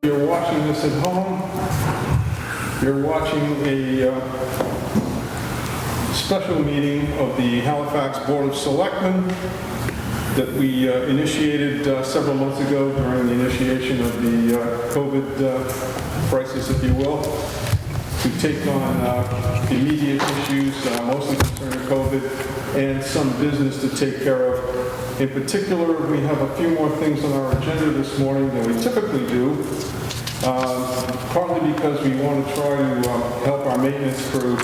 You're watching this at home. You're watching a special meeting of the Halifax Board of Selectmen that we initiated several months ago during the initiation of the COVID crisis, if you will, to take on immediate issues, mostly concerning COVID, and some business to take care of. In particular, we have a few more things on our agenda this morning than we typically do, partly because we want to try to help our maintenance crew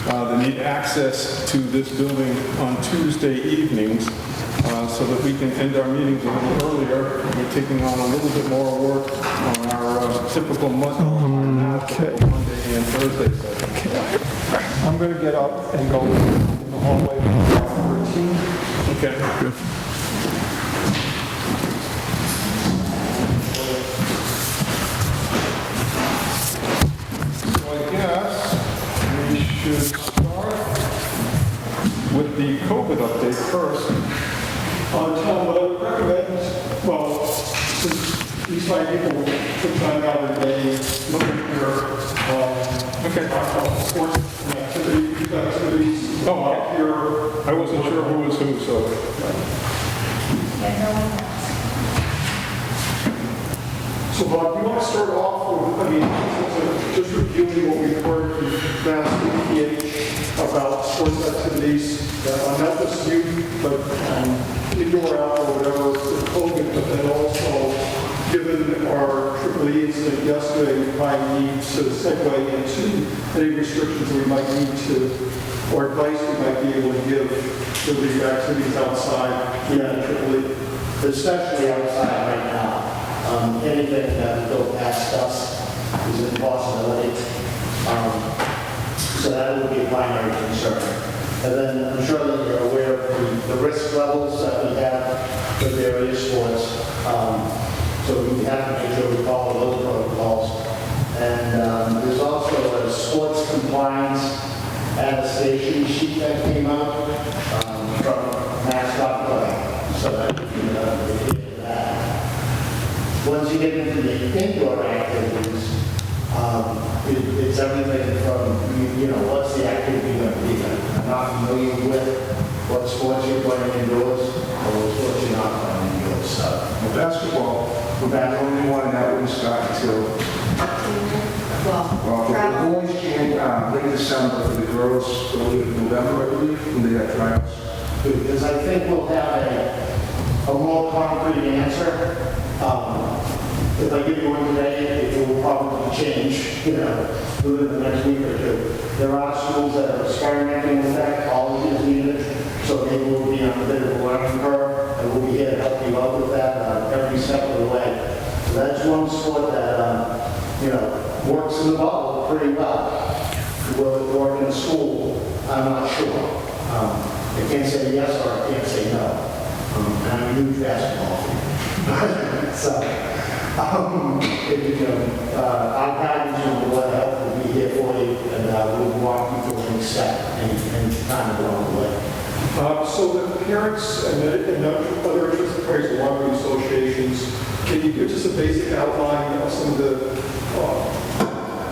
that need access to this building on Tuesday evenings so that we can end our meetings a little earlier. We're taking on a little bit more work on our typical Monday and Thursday session. Okay. I'm going to get up and go in the hallway to 13. Okay, good. We should start with the COVID update first. Tom, what I would recommend, well, since these five people took time out of the day looking here, sports and activities. Oh, up here. I wasn't sure who was who, so. So, Bob, you want to start off with, just reviewing what we've heard from Mass EPH about sports activities, not just youth, but indoor, outdoor, whatever, with COVID, but then also, given our AAA incident yesterday, we might need to segue into any restrictions we might need to, or advice we might be able to give to the activities outside. Yeah, AAA, especially outside right now. Anything that will go past us is an impossibility. So that would be a primary concern. And then I'm sure that you're aware of the risk levels that we have for various sports. So we have to make sure we follow those protocols. And there's also a sports compliance attestation sheet that came out from Mass.gov. So that you can adhere to that. Once you get into the indoor activities, it's everything from, what's the activity going to be? I'm not familiar with what sports you're playing indoors or what sports you're not playing indoors. So. Well, basketball, we're the only one that wouldn't start until, well, the boys can late December, for the girls early November, I believe, when they have tryouts. Because I think we'll have a more concrete answer. If I give you one today, it will probably change, within the next week or two. There are schools that are experimenting with that, colleges needed, so they will be on a bit of a learning curve, and we'll be here to help you out with that every step of the way. So that's one sport that, works in the bubble pretty well. Will it work in school? I'm not sure. I can't say yes or I can't say no. And I'm a huge basketball fan. So, our guidance from the Board of Health will be here for you, and we'll walk you through any step and time along the way. So the parents and other interested parties along with associations, can you give just a basic outline of some of the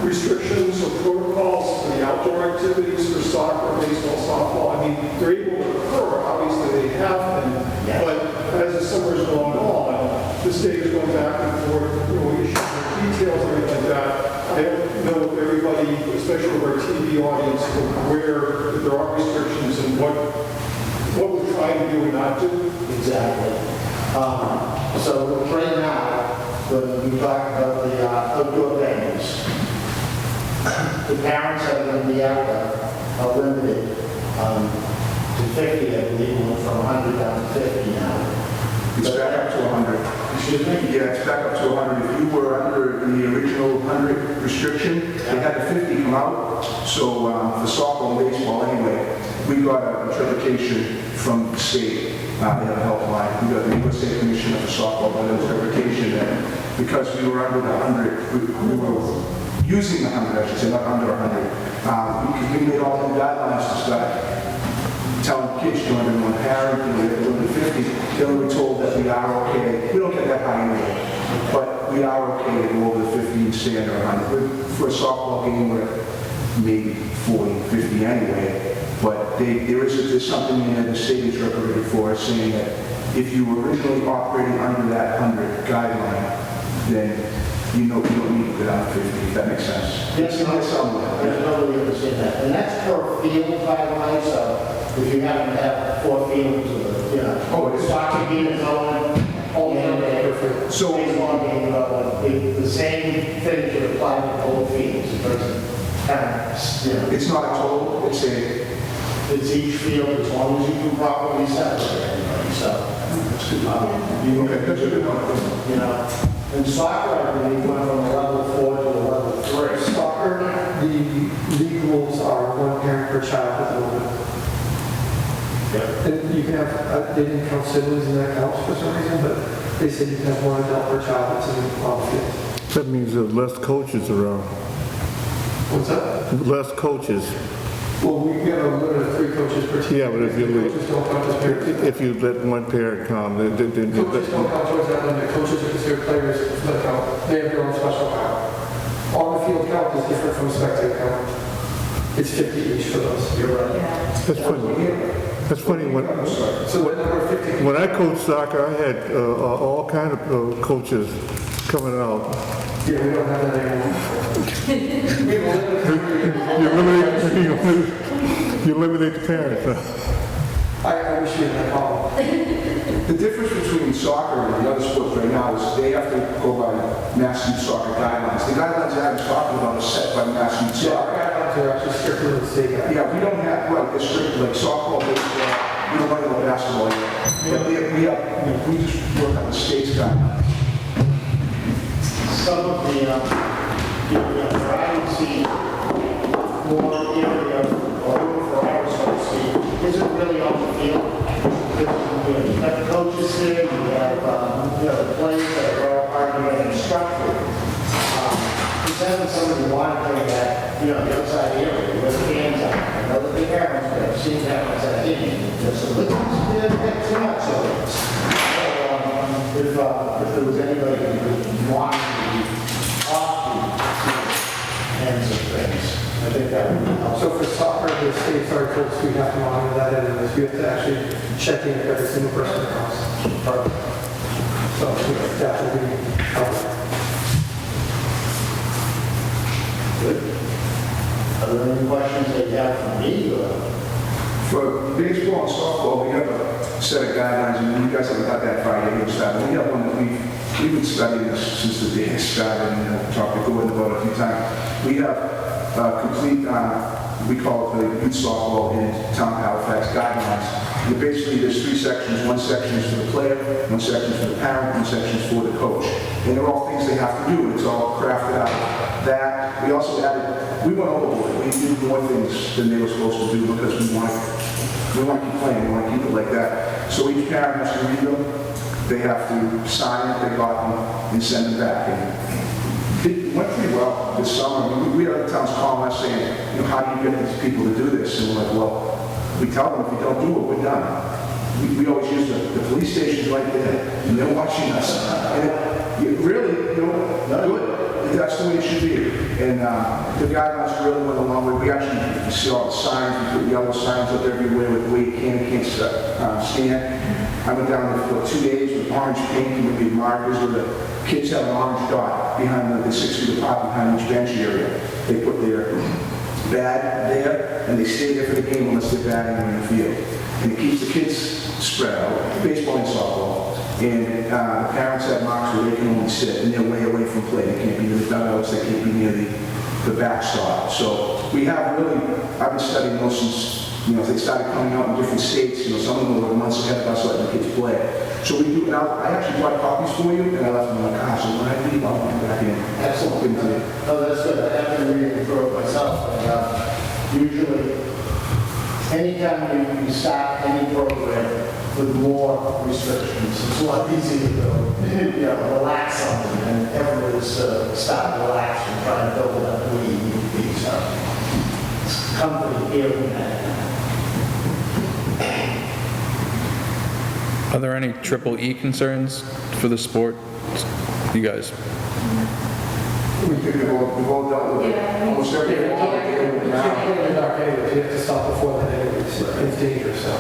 restrictions or protocols for the outdoor activities for soccer, baseball, softball? I mean, they're able to occur, obviously they have been, but as the summer's going on, this day is going back and forth, issues and details and everything like that. I don't know if everybody, especially with our TV audience, is aware that there are restrictions and what we're trying to do and not do. Exactly. So right now, when we talk about the outdoor venues, the parents that are going to be out there are limited to 50, I believe, we went from 100 down to 50 now. It's back up to 100. Excuse me? Yeah, it's back up to 100. If you were under the original 100 restriction, they had the 50 come out. So for softball and baseball anyway, we got an interpretation from the state. They have a helpline. We got the USA Commissioner for softball, but an interpretation that because we were under the 100, we were using the 100, I should say, not under 100. Because we made all the guidelines to start telling kids to under one parent, they're doing the 50, then we were told that we are okay. We don't get that high anyway, but we are okay to go over the 50 stay under 100. For a softball game, we're maybe 40, 50 anyway. But there's something in there the state interpreted for us saying that if you were originally operating under that 100 guideline, then you don't need to go down to 50, if that makes sense. Yes, It's in there somewhere. I totally understand that. And that's per field, by the way, so if you happen to have 4 fields, Oh, it is. soccer game going, and So- baseball game going, the same thing should apply to both fields. It doesn't kind of, It's not a total, it's each field as long as you can properly separate everybody, so. okay, that's a good one. In soccer, I believe, went from a level 4 to a level 3. Soccer, the league rules are 1 parent per child at the moment. And you can have, they didn't count siblings in that counts for some reason, but they said you can have 1 adult per child that's in the field. That means there's less coaches around. What's that? Less coaches. Well, we have a limit of 3 coaches per team. Yeah, but if you leave- Coaches don't count as parents. If you let one parent come, Coaches don't count towards that limit. Coaches are considered players that count. They have their own special count. On-the-field count is different from spectator count. It's 50 each for those. You're right. that's funny. That's funny. So the number of 50. When I coached soccer, I had all kind of coaches coming out. Yeah, we don't have that anymore. We have a limit of You eliminate the parents. Huh? I wish we had that problem. The difference between soccer and the other sports right now is they have to go by Mass Youth Soccer guidelines. The guidelines that I was talking about are set by Mass Youth So our Soccer. guidelines are actually strictly with the state guidelines. Yeah, we don't have, right, it's strict, like softball, baseball, we don't run no basketball yet. But we just work on the state's guidelines. Some of the, where I would see more area or room for hours, so to speak, isn't really on the field. You have the coaches there, you have, the players that are already instructed. Just having somebody monitoring that, the outside area, where the fans are. I know that the parents, but I've seen parents that, hey, there's some liquids, there's too much of it. If there was anybody who would want to be off the ends of things, I think that would be helpful. So for soccer, the state's already told us we have to monitor that, and we have to actually check in with every single person that comes. So that will be helpful. Good. Are there any questions that you have for me? For baseball and softball, we have a set of guidelines, and you guys haven't got that far yet, but we have one that we've been studying this since the day it started, and talked to Gordon about it a few times. We have complete, we call it the youth softball in town Halifax guidelines. And basically, there's 3 sections. One section is for the player, one section is for the parent, one section is for the coach. And they're all things they have to do, and it's all crafted out. That, we also added, we went overboard. We did more things than they were supposed to do because we want to keep playing, we want to keep it like that. So each parent has to read them. They have to sign what they got them and send them back. And it went pretty well this summer. I mean, we had other towns calling us saying, how do you get these people to do this? And we're like, well, we tell them if we don't do it, we're done. We always use the police station's right there, and they're watching us. And it really, good. That's the way it should be. And the guidelines really went a long way. We actually, you see all the signs, we put yellow signs up everywhere with where you can and can't stand. I went down there for 2 days with orange paint and with big markers where the kids have an orange dot behind the 6 feet apart behind each bench area. They put their bat there and they stay there for the game unless they're batting in the field. And it keeps the kids spread out, baseball and softball. And the parents have marks where they can only sit, and they're way away from play. They can't be near the dugouts, they can't be near the backstop. So we have really, I've been studying those since, they started coming out in different states. Some of them were months ahead of us letting the kids play. So we do, now I actually brought copies for you, and I left them in my car, so when I leave, I'll come back in. Excellent. No, that's good. I have been reading through it myself. And usually, anytime you start any program with more restrictions, it's a lot easier to relax something, and everyone's start to relax and try to build it up the way you need to be. So, it's company hearing that. Are there any triple E concerns for the sport? You guys? we've all dealt with it. Almost every wall we deal with You now. can't go in the dark anyways, you have to stop before that anyways, it's dangerous, so.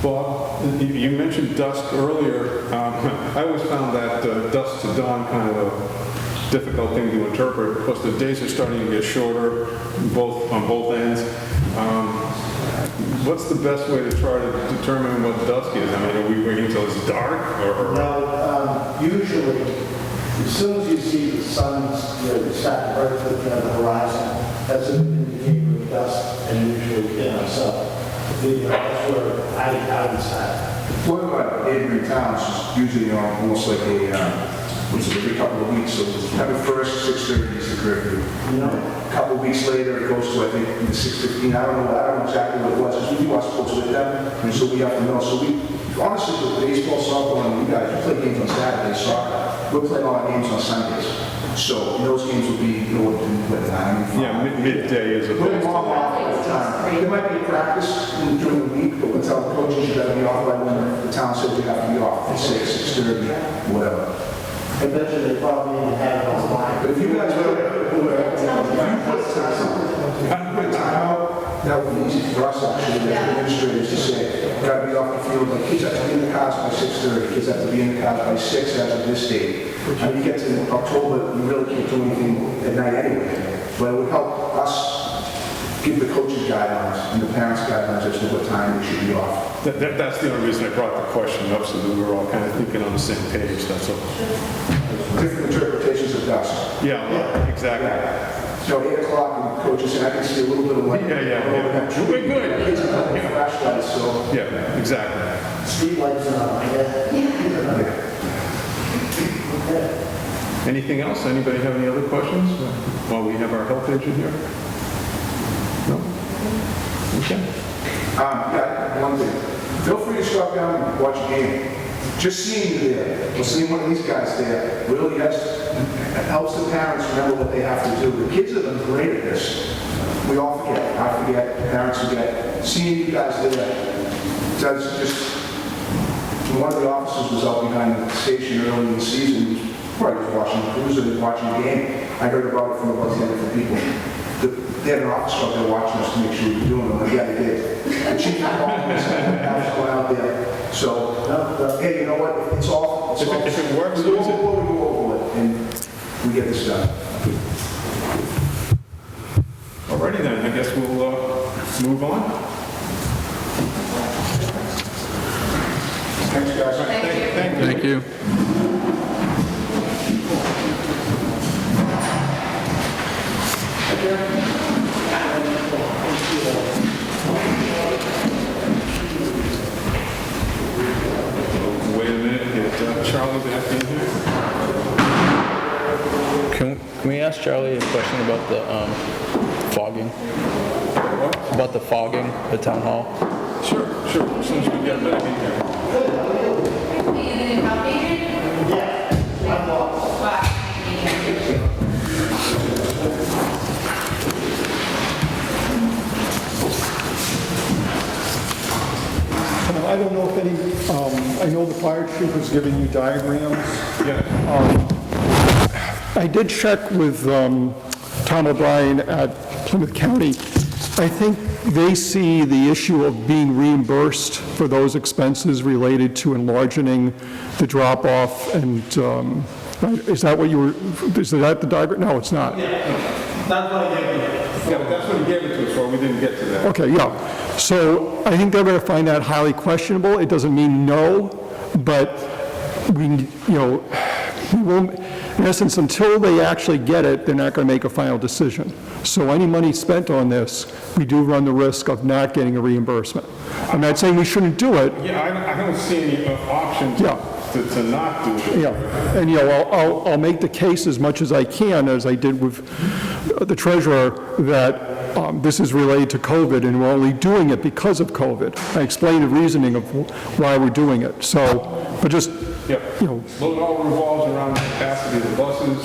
Bob, you mentioned dusk earlier. I always found that dusk to dawn kind of a difficult thing to interpret because the days are starting to get shorter on both ends. What's the best way to try to determine what dusk is? I mean, are we waiting until it's dark or? Now, usually, as soon as you see the sun's, start to break through the horizon, that's an indicator of dusk, and usually, so, that's where I would start. One of our neighboring towns is usually almost like every couple of weeks. So September 1st, 6:30 is the curfew. A couple of weeks later, it goes to, I think, 6:15. I don't know exactly what it was, because we watch sports with them, and so we have to know. So we, honestly, with baseball, softball, and you guys, you play games on Saturdays, soccer. We're playing all our games on Sundays. So those games will be, what, 9? Yeah, midday is a We're long off at the time. There might be a practice during the week, but we'll tell the coaches you gotta be off by when the town says you have to be off at 6:30, whatever. I bet you they probably even have it online. But if you guys put time out, that would be easy for us actually, as administrators to say, gotta be off the field, like kids have to be in the cars by 6:30, kids have to be in the cars by 6 as of this date. And you get to October, you really can't do anything at night anyway. But it would help us give the coaches guidelines and the parents guidelines as to what time they should be off. That's the only reason I brought the question up, so that we were all kind of thinking on the same page, that's all. Different interpretations of dusk. Yeah, well, exactly. So 8 o'clock, and coaches say, I can see a little bit of light. Yeah. We're good. Kids are having flashlights, so. Yeah, exactly. Street lights are on, yeah. Anything else? Anybody have any other questions while we have our health agent here? No? Okay. Yeah, one thing. Feel free to stop down and watch a game. Just seeing you there, or seeing one of these guys there, really helps the parents remember what they have to do. The kids have been great at this. We all forget. I forget. Parents forget. Seeing you guys there does just... One of the officers was out behind the station early in the season. He was probably watching the cruiser, was watching the game. I heard about it from about 10 different people. They had an officer out there watching us to make sure we were doing it. Like, yeah, they did. The chief of police was going out there. So, hey, you know what? It's all. If it works, we use it. go over it, and we get this done. Alrighty then, I guess we'll move on. Thanks, guys. Thank you. Wait a minute, get Charlie back in here. Can we ask Charlie a question about the fogging? What? About the fogging at town hall? Sure, as soon as we get him back in here. I don't know if any, I know the fire chief was giving you diagrams. Yeah. I did check with Tom O'Brien at Plymouth County. I think they see the issue of being reimbursed for those expenses related to enlarging the drop-off and, right, is that what you were, is that the diagram? No, it's not. That's what I gave you. Yeah, but that's what he gave it to us for, we didn't get to that. Okay, yeah. So I think they're going to find that highly questionable. It doesn't mean no, but we won't, in essence, until they actually get it, they're not going to make a final decision. So any money spent on this, we do run the risk of not getting a reimbursement. I'm not saying we shouldn't do it. Yeah, I don't see any option to not do it. Yeah, and I'll make the case as much as I can, as I did with the treasurer, that this is related to COVID and we're only doing it because of COVID. I explained the reasoning of why we're doing it. So, but just, Well, it all revolves around the capacity of the buses,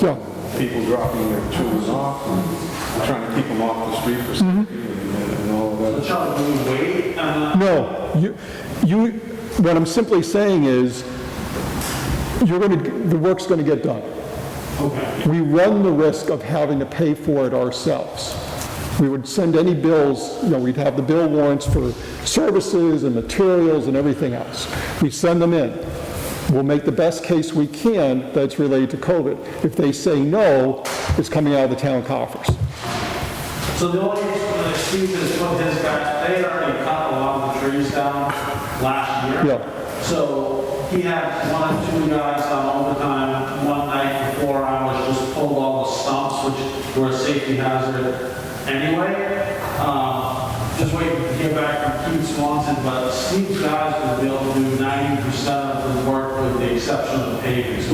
people dropping their children off, and trying to keep them off the street for safety and all of that. Charlie, do we wait? no, what I'm simply saying is, the work's going to get done. Okay. We run the risk of having to pay for it ourselves. We would send any bills, we'd have the bill warrants for services and materials and everything else. We send them in. We'll make the best case we can that's related to COVID. If they say no, it's coming out of the town coffers. So the only reason that Steve has put his guys, they had already cut a lot of the trees down last year. Yeah. So he had 1 or 2 guys on overtime one night for 4 hours, just pulled all the stumps, which were a safety hazard anyway. Just waiting to hear back from Keith Swanson, but Steve's guys will be able to do 90% of the work with the exception of the paving. So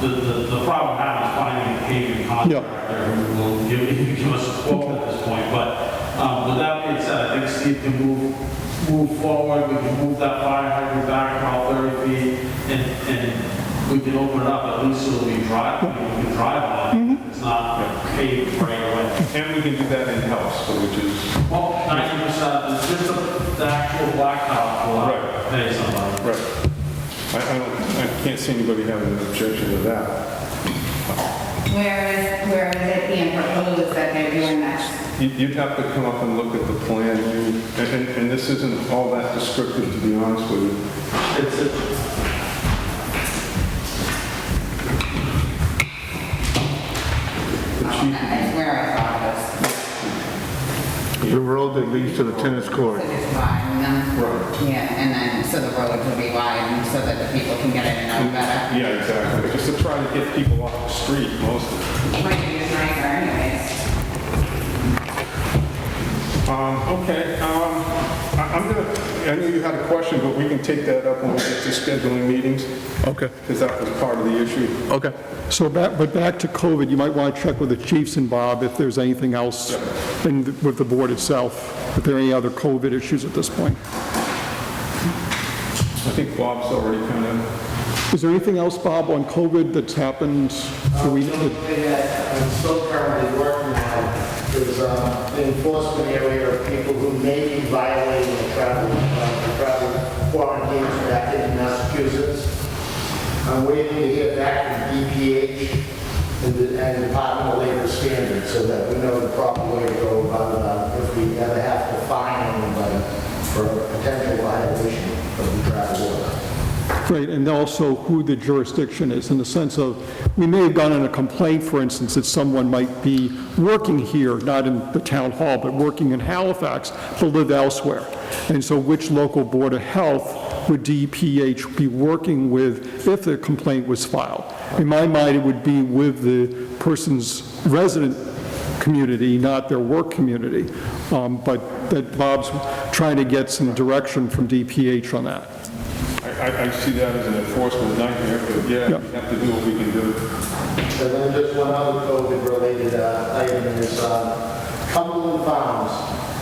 the problem I have is finding a paving contractor who will give us a quote at this point. But with that being said, I think Steve can move forward. We can move that fire hydrant back about 30 feet, and we can open it up. At least it'll be dry. We can drive on it. It's not paved right away. And we can do that in-house, which is... Well, 90%, it's just the actual blacktop will have to pay somebody. Right. I can't see anybody having an objection to that. Where is it being proposed that they're doing this? You'd have to come up and look at the plan, and this isn't all that descriptive, to be honest with you. It's That's where I thought it was. The road that leads to the tennis court. So just widen them. Right. Yeah, and then, so the road will be widened so that the people can get in and out better. Yeah, exactly. Just to try to get people off the street, mostly. Might be nicer anyways. Okay, I know you had a question, but we can take that up when we get to scheduling meetings, Okay. because that was part of the issue. Okay. So back to COVID, you might want to check with the chiefs and Bob if there's anything else with the board itself, if there are any other COVID issues at this point. I think Bob's already kind of... Is there anything else, Bob, on COVID that's happened? I'm still currently working on is the enforcement area of people who may be violating the travel quarantines back into Massachusetts. I'm waiting to hear back from DPH and Department of Labor Standards so that we know the proper way to go about if we ever have to fine anybody for a potential violation of the travel order. Right, and also who the jurisdiction is, in the sense of, we may have gotten a complaint, for instance, that someone might be working here, not in the town hall, but working in Halifax, but live elsewhere. And so which local board of health would DPH be working with if the complaint was filed? In my mind, it would be with the person's resident community, not their work community. But that Bob's trying to get some direction from DPH on that. I see that as an enforcement nightmare, but yeah, we have to do what we can do. And then just one other COVID-related item is Cumberland Farms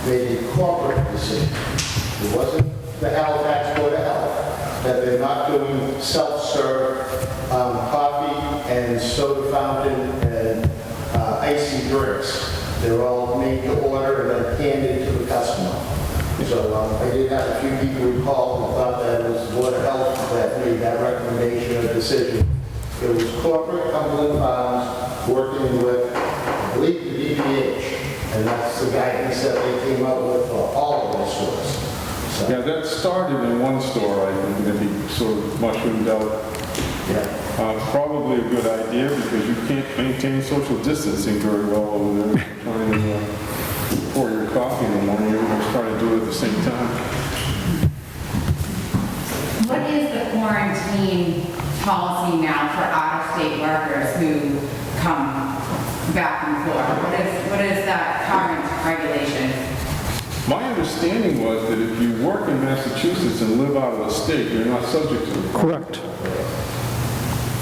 made a corporate decision. It wasn't the Halifax Board of Health, that they're not doing self-serve coffee and soda fountain and icy drinks. They're all made to order and then handed to the customer. So I did have a few people who called and thought that it was the Board of Health that made that recommendation or decision. It was corporate Cumberland Farms working with, I believe, the DPH, and that's the guidance that they came up with for all of their stores. So, Yeah, that started in one store, I think, and then he sort of mushroomed out. yeah. Probably a good idea, because you can't maintain social distancing very well over there. Trying to pour your coffee in the morning, everyone's trying to do it at the same time. What is the quarantine policy now for out-of-state workers who come back and forth? What is that current regulation? My understanding was that if you work in Massachusetts and live out of the state, you're not subject to it. Correct.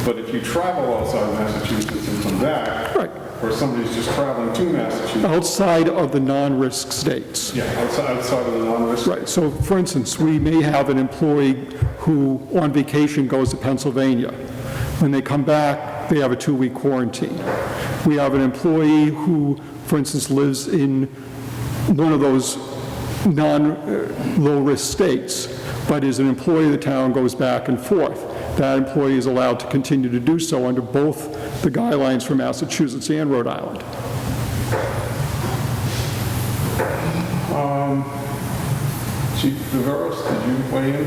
But if you travel outside Massachusetts and come back, Right. or somebody's just traveling to Massachusetts, Outside of the non-risk states. yeah, outside of the non-risk. Right, so for instance, we may have an employee who on vacation goes to Pennsylvania. When they come back, they have a 2-week quarantine. We have an employee who, for instance, lives in one of those non-low-risk states, but is an employee of the town, goes back and forth. that employee is allowed to continue to do so under both the guidelines for Massachusetts and Rhode Island. Chief Viveros, did you weigh in?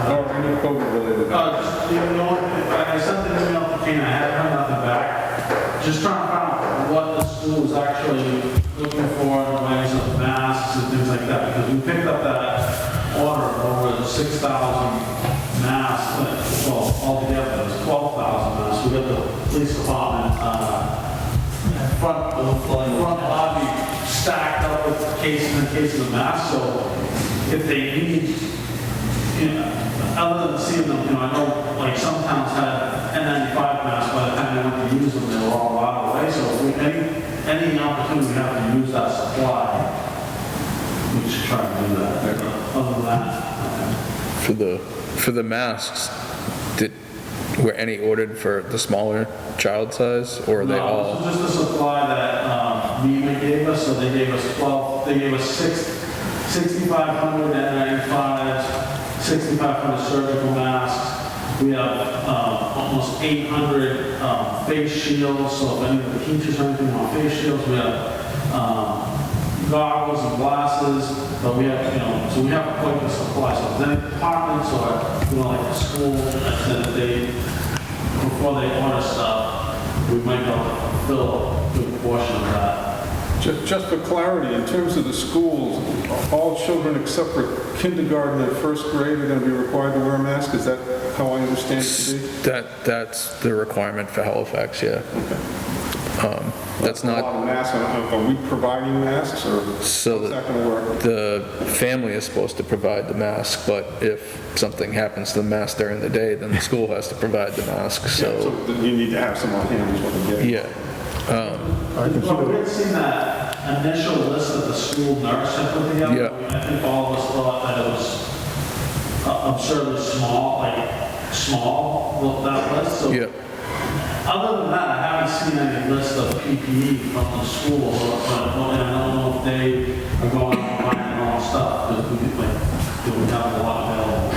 Or any COVID-related? Just, you know, I sent an email to Kane, I haven't heard nothing back. Just trying to find out what the school is actually looking for, the ways of masks and things like that, because we picked up that order of over 6,000 masks, well, altogether, it's 12,000 masks. We got the police department, front lobby stacked up with cases and cases of masks, so if they need, you know, other than seeing them, you know, I know like some towns had N95 masks, by the time they went to use them, they were all out of the way, so if we, any opportunity we have to use that supply, we should try to do that. Other than that, For the masks, were any ordered for the smaller child size, or are they all? No, this is just a supply that MEMA gave us, so they gave us 6,500 N95s, 6,500 surgical masks. We have almost 800 face shields, so if any of the teachers or anything want face shields, we have goggles and glasses, but we have, you know, so we have quite the supply. So if there's any departments or, you know, like the school, that they, before they order stuff, we might be able to fill a good portion of that. Just for clarity, in terms of the schools, all children except for kindergarten and first grade are going to be required to wear a mask? Is that how I understand it to be? That's the requirement for Halifax, yeah. That's A lot not, of masks. Are we providing masks, or so how's that going to work? the family is supposed to provide the mask, but if something happens to the mask during the day, then the school has to provide the mask, So so, you need to have some on hand is what I'm getting. yeah. Well, we had seen that initial list that the school nurse had put together. Yeah. I think all of us thought that it was absurdly small, that list. So Yeah. other than that, I haven't seen any list of PPE from the school, and I don't know if they are going on buying their own stuff, because we have a lot available.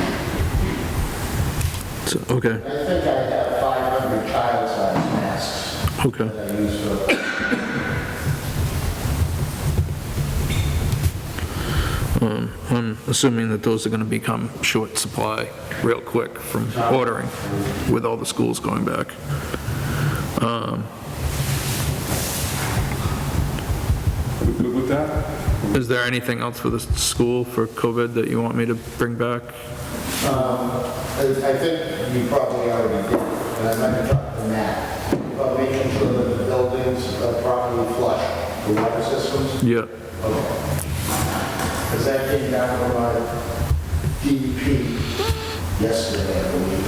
So, okay, I think I have 500 child-sized masks okay. that I use for. I'm assuming that those are going to become short supply real quick from ordering with all the schools going back. We good with that? Is there anything else for the school for COVID that you want me to bring back? I think you probably already did, and I'm not going to talk to Matt, about making sure that the buildings are properly flushed, the water systems. Yeah, Okay. Because that came down from our DEP yesterday, I believe.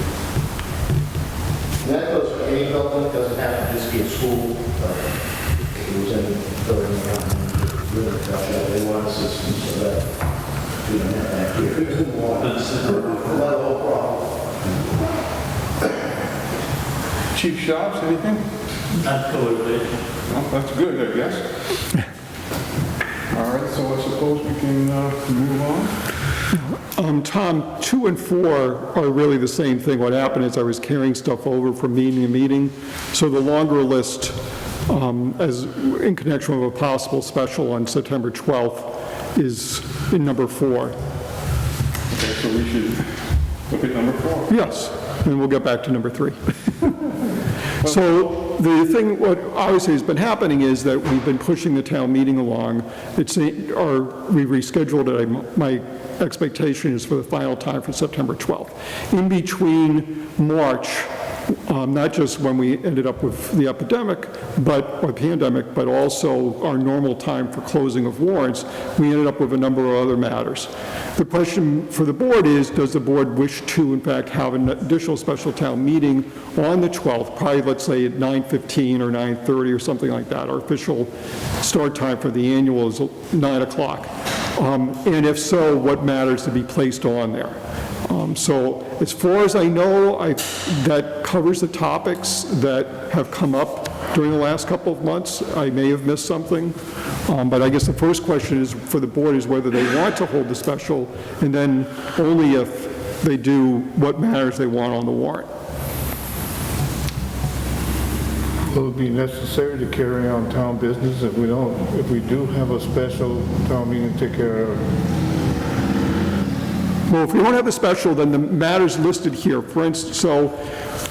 And that goes for any building, it doesn't have to just be a school, but it was any building around river pressure, they want a system so that we don't have that here. Not a whole problem. Chief Shops, anything? That's good, Well, that's good, I guess. All right, so I suppose we can move on. Tom, 2 and 4 are really the same thing. What happened is I was carrying stuff over from meeting to meeting, so the longer list, as in connection with a possible special on September 12th, is in number 4. Okay, so we should look at number 4. Yes, and we'll get back to number 3. So the thing, what obviously has been happening is that we've been pushing the town meeting along. We rescheduled it. My expectation is for the final time for September 12th. In between March, not just when we ended up with the epidemic, or pandemic, but also our normal time for closing of warrants, we ended up with a number of other matters. The question for the board is, does the board wish to, in fact, have an additional special town meeting on the 12th, probably, let's say, at 9:15 or 9:30 or something like that. Our official start time for the annual is 9 o'clock. And if so, what matters to be placed on there? So as far as I know, that covers the topics that have come up during the last couple of months. I may have missed something, but I guess the first question is for the board is whether they want to hold the special, and then only if they do what matters they want on the warrant. Will it be necessary to carry on town business if we do have a special town meeting to take care of? Well, if we don't have a special, then the matters listed here, for instance, so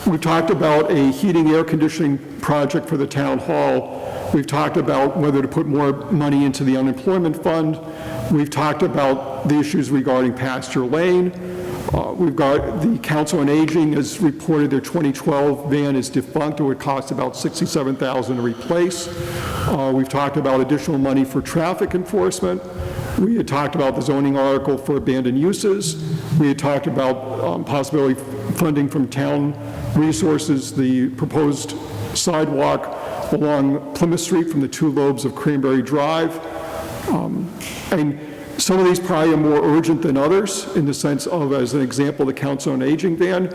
we've talked about a heating, air conditioning project for the town hall. We've talked about whether to put more money into the unemployment fund. We've talked about the issues regarding Pasture Lane. We've got the Council on Aging has reported their 2012 van is defunct. It would cost about $67,000 to replace. We've talked about additional money for traffic enforcement. We had talked about the zoning article for abandoned uses. We had talked about possibility funding from town resources, the proposed sidewalk along Plymouth Street from the two lobes of Cranberry Drive. And some of these probably are more urgent than others in the sense of, as an example, the Council on Aging van.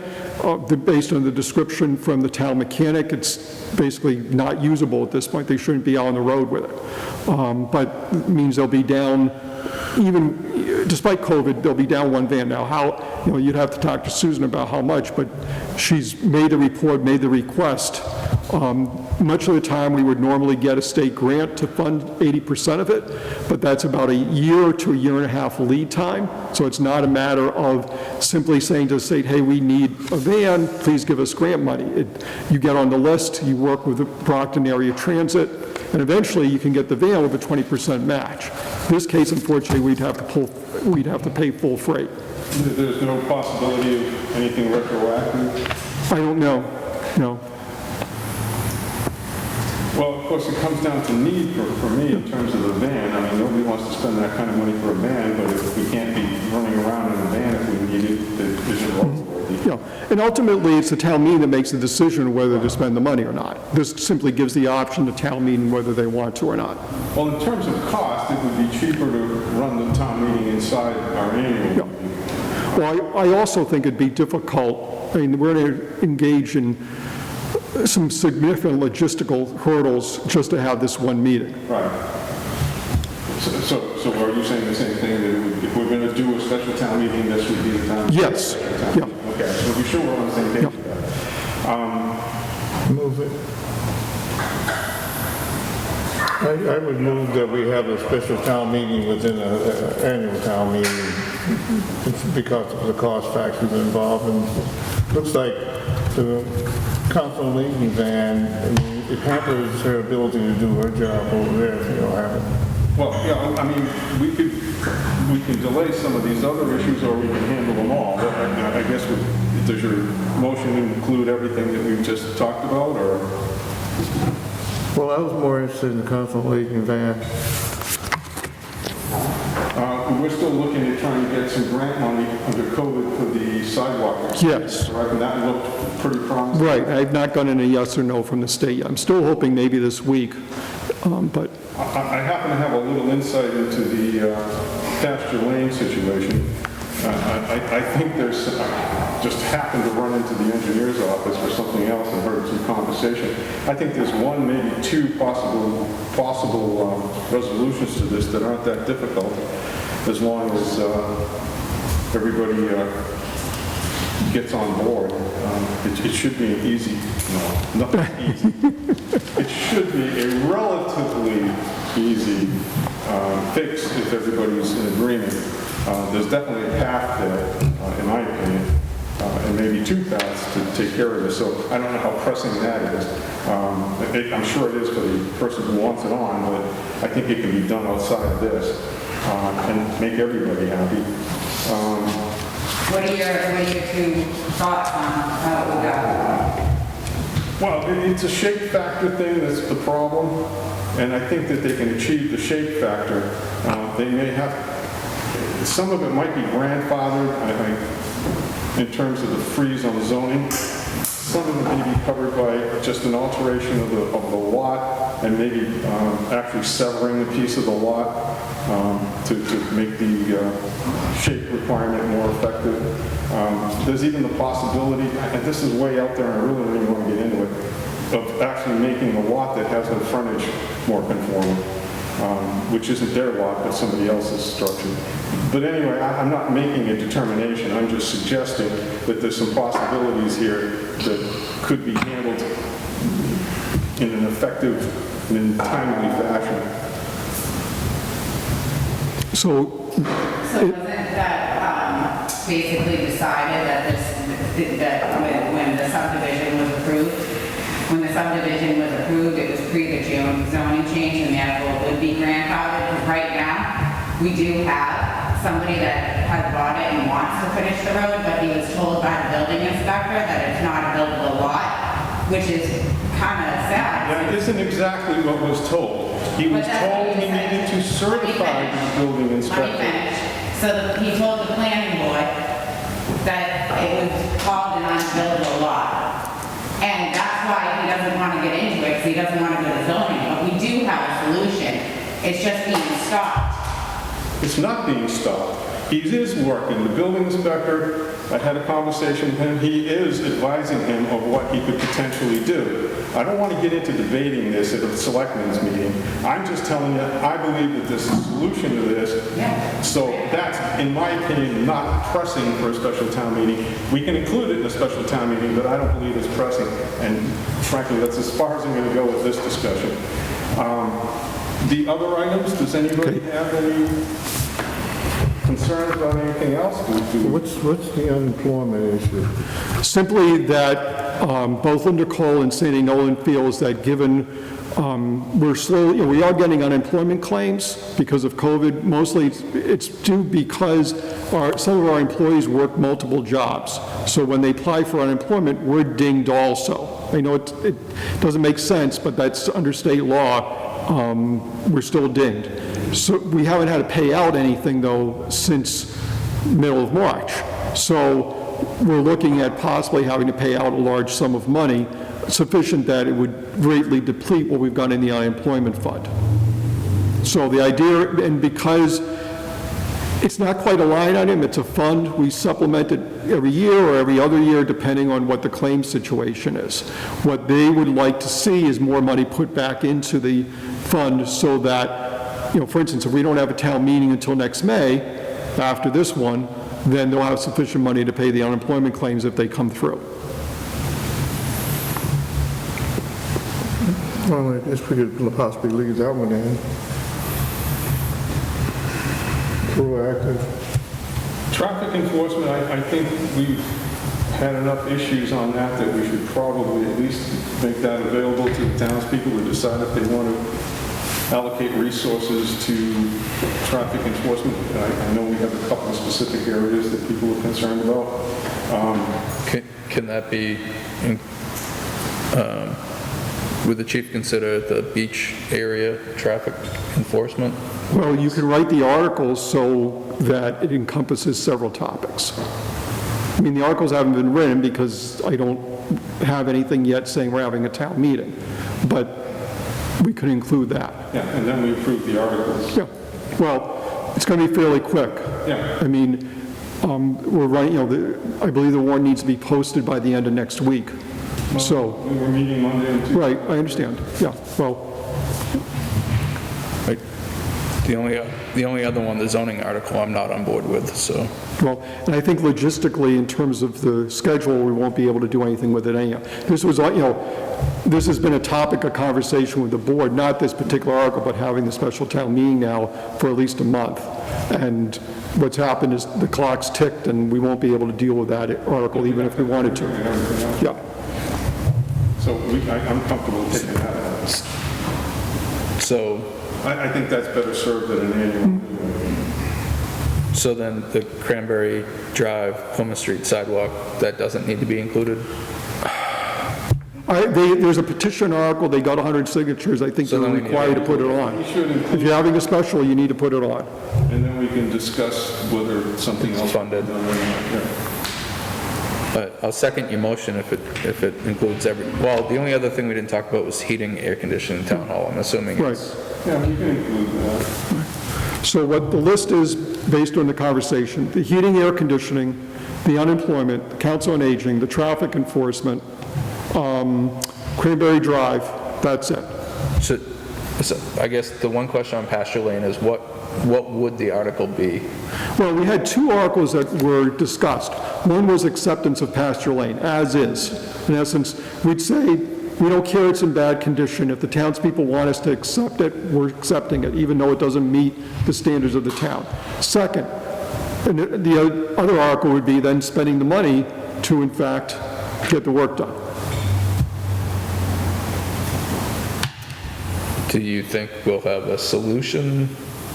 Based on the description from the town mechanic, it's basically not usable at this point. They shouldn't be out on the road with it. But it means they'll be down, even despite COVID, they'll be down one van now. How, you'd have to talk to Susan about how much, but she's made the report, made the request. Much of the time, we would normally get a state grant to fund 80% of it, but that's about a year to a year and a half lead time. So it's not a matter of simply saying to the state, hey, we need a van, please give us grant money. You get on the list, you work with the Brockton Area Transit, and eventually you can get the van with a 20% match. In this case, unfortunately, we'd have to pay full freight. There's no possibility of anything retroactive? I don't know, no. Well, of course, it comes down to need for me in terms of the van. I mean, nobody wants to spend that kind of money for a van, but if we can't be running around in a van if we need it, it isn't roadworthy. Yeah, and ultimately, it's the town meeting that makes the decision whether to spend the money or not. This simply gives the option to town meeting whether they want to or not. Well, in terms of cost, it would be cheaper to run the town meeting inside our annual meeting. Well, I also think it'd be difficult. I mean, we're going to engage in some significant logistical hurdles just to have this one meeting. Right. So are you saying the same thing, that if we're going to do a special town meeting, this would be the time? Yes. Yeah. Okay, so we're sure we're on the same page with that. Move it. I would move that we have a special town meeting within an annual town meeting because of the cost factors involved. And looks like the Council on Aging van, I mean, it hampers her ability to do her job over there if you don't have it. Well, yeah, I mean, we can delay some of these other issues, or we can handle them all. But I guess, does your motion include everything that we've just talked about, or? Well, I was more interested in the Council on Aging van. We're still looking at trying to get some grant money under COVID for the sidewalk. Yes. Right, and that looked pretty promising. Right. I've not gotten a yes or no from the state yet. I'm still hoping maybe this week, but... I happen to have a little insight into the Pasture Lane situation. I think there's, I just happened to run into the engineer's office for something else and heard some conversation. I think there's one, maybe two possible resolutions to this that aren't that difficult, as long as everybody gets on board. It should be an easy, no, nothing easy. It should be a relatively easy fix if everybody's in agreement. There's definitely a path there, in my opinion, and maybe two paths to take care of this. So I don't know how pressing that is. I'm sure it is for the person who wants it on, but I think it can be done outside of this and make everybody happy. What are your two thoughts on how it will go? Well, it's a shape factor thing that's the problem, and I think that they can achieve the shape factor. They may have, some of it might be grandfathered, I think, in terms of the freeze on zoning. Some of it may be covered by just an alteration of the lot, and maybe actually severing a piece of the lot to make the shape requirement more effective. There's even the possibility, and this is way out there and I really don't even want to get into it, of actually making the lot that has no frontage more conforming. which isn't their lot, but somebody else's structure. But anyway, I'm not making a determination, I'm just suggesting that there's some possibilities here that could be handled in an effective and timely fashion. So, wasn't that basically decided that when the subdivision was approved? When the subdivision was approved, it was pre the zoning change and therefore it would be grandfathered. Because right now, we do have somebody that has bought it and wants to finish the road, but he was told by the building inspector that it's not a buildable lot, which is kind of sad. That isn't exactly what was told. He was told he needed to certify the building inspector. So he told the planning board that it was called an unbuildable lot. And that's why he doesn't want to get into it, because he doesn't want to go to zoning. But we do have a solution. It's just being stopped. It's not being stopped. He is working. The building inspector, I had a conversation with him, he is advising him of what he could potentially do. I don't want to get into debating this at a selectmen's meeting. I'm just telling you, I believe that there's a solution to this. Yeah. So that's, in my opinion, not pressing for a special town meeting. We can include it in a special town meeting, but I don't believe it's pressing. And frankly, that's as far as I'm going to go with this discussion. The other items, does anybody have any concerns about anything else? What's the unemployment issue? simply that both Linda Cole and Sandy Nolan feels that given we're slowly, we are getting unemployment claims because of COVID. Mostly it's due because some of our employees work multiple jobs. So when they apply for unemployment, we're dinged also. I know it doesn't make sense, but that's under state law. We're still dinged. So we haven't had to pay out anything, though, since middle of March. So we're looking at possibly having to pay out a large sum of money, sufficient that it would greatly deplete what we've got in the unemployment fund. So the idea, and because it's not quite a line item, it's a fund, we supplement it every year or every other year, depending on what the claim situation is. What they would like to see is more money put back into the fund so that, for instance, if we don't have a town meeting until next May, after this one, then they'll have sufficient money to pay the unemployment claims if they come through. Well, I guess we could possibly leave that one in. Proactive. Traffic enforcement, I think we've had enough issues on that that we should probably at least make that available to the townspeople to decide if they want to allocate resources to traffic enforcement. I know we have a couple of specific areas that people are concerned about. Can that be, would the chief consider the beach area traffic enforcement? Well, you can write the articles so that it encompasses several topics. I mean, the articles haven't been written because I don't have anything yet saying we're having a town meeting, but we could include that. Yeah, and then we approve the articles. Yeah, well, it's going to be fairly quick. Yeah. I mean, we're running, I believe the warrant needs to be posted by the end of next week. Well, So, we were meeting Monday and Tuesday. right, I understand. Yeah, well, The only other one, the zoning article, I'm not on board with, so. well, and I think logistically, in terms of the schedule, we won't be able to do anything with it anyhow. This was, this has been a topic of conversation with the board, not this particular article, but having the special town meeting now for at least a month. And what's happened is the clock's ticked, and we won't be able to deal with that article even if we wanted to. Yeah. So I'm comfortable taking that out. So, I think that's better served at an annual. so then the Cranberry Drive, Plymouth Street sidewalk, that doesn't need to be included? There's a petition article, they got 100 signatures, I think So they're then we need required to- to put it on. You should If include, you're having a special, you need to put it on. and then we can discuss whether something else. Funded. Yeah. But I'll second your motion if it includes well, the only other thing we didn't talk about was heating, air conditioning in town hall, I'm assuming Right. it's. Yeah, you can include that. So what the list is, based on the conversation, the heating, air conditioning, the unemployment, the council on aging, the traffic enforcement, Cranberry Drive, that's it. So I guess the one question on pasture lane is what would the article be? Well, we had two articles that were discussed. One was acceptance of pasture lane, as is. In essence, we'd say, we don't care it's in bad condition. If the townspeople want us to accept it, we're accepting it, even though it doesn't meet the standards of the town. Second, and the other article would be then spending the money to, in fact, get the work done. Do you think we'll have a solution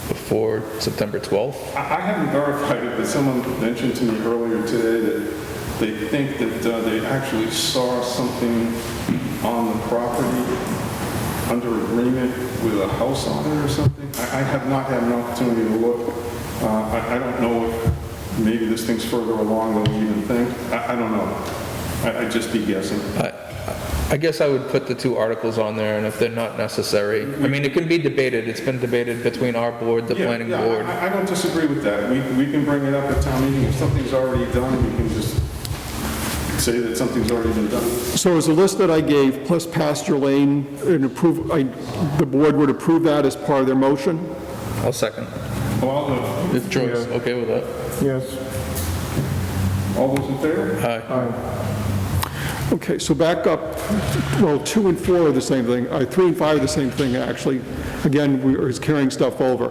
before September 12th? I haven't verified it, but someone mentioned to me earlier today that they think that they actually saw something on the property under agreement with a house on it or something. I have not had an opportunity to look. I don't know if maybe this thing's further along than we even think. I don't know. I'd just be guessing. I guess I would put the two articles on there, and if they're not necessary, I mean, it can be debated. It's been debated between our board, the planning board. I don't disagree with that. We can bring it up at town meeting. If something's already done, we can just say that something's already been done. So is the list that I gave, plus pasture lane, and the board would approve that as part of their motion? I'll second. Well, If Joe's okay with that. Yes. all those in favor? Aye. Okay, so back up, well, 2 and 4 are the same thing, 3 and 5 are the same thing, actually. Again, we're carrying stuff over.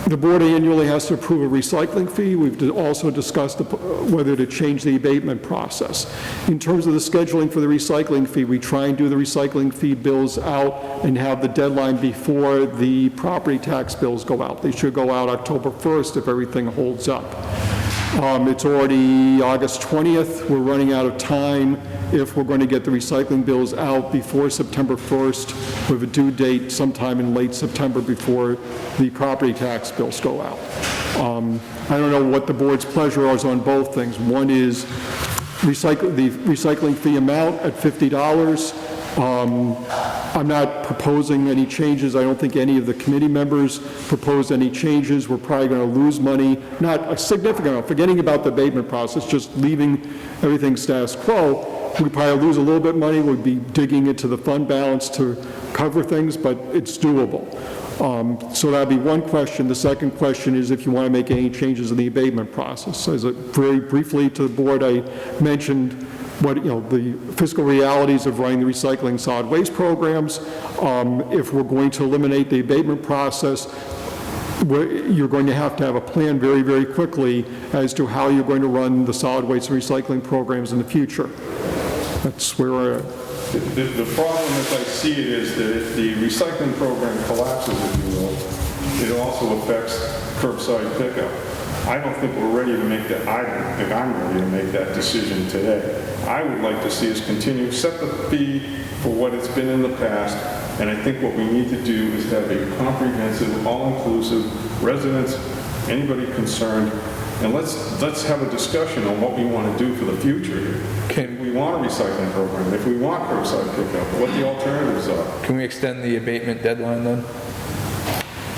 The board annually has to approve a recycling fee. We've also discussed whether to change the abatement process. In terms of the scheduling for the recycling fee, we try and do the recycling fee bills out and have the deadline before the property tax bills go out. They should go out October 1st if everything holds up. It's already August 20th. We're running out of time if we're going to get the recycling bills out before September 1st, with a due date sometime in late September before the property tax bills go out. I don't know what the board's pleasure is on both things. One is the recycling fee amount at $50. I'm not proposing any changes. I don't think any of the committee members proposed any changes. We're probably going to lose money, not a significant amount, forgetting about the abatement process, just leaving everything status quo. We'd probably lose a little bit of money. We'd be digging into the fund balance to cover things, but it's doable. So that'd be one question. The second question is if you want to make any changes in the abatement process. As very briefly to the board, I mentioned the fiscal realities of running the recycling solid waste programs. If we're going to eliminate the abatement process, you're going to have a plan very, very quickly as to how you're going to run the solid waste and recycling programs in the future. That's where we're at. The problem as I see it is that if the recycling program collapses, if you will, it also affects curbside pickup. I don't think we're ready to make that. I don't think I'm ready to make that decision today. I would like to see us continue, set the fee for what it's been in the past, and I think what we need to do is have a comprehensive, all-inclusive, residents, anybody concerned, and let's have a discussion on what we want to do for the future. If we want a recycling program, if we want curbside pickup, what the alternatives are. Can we extend the abatement deadline then?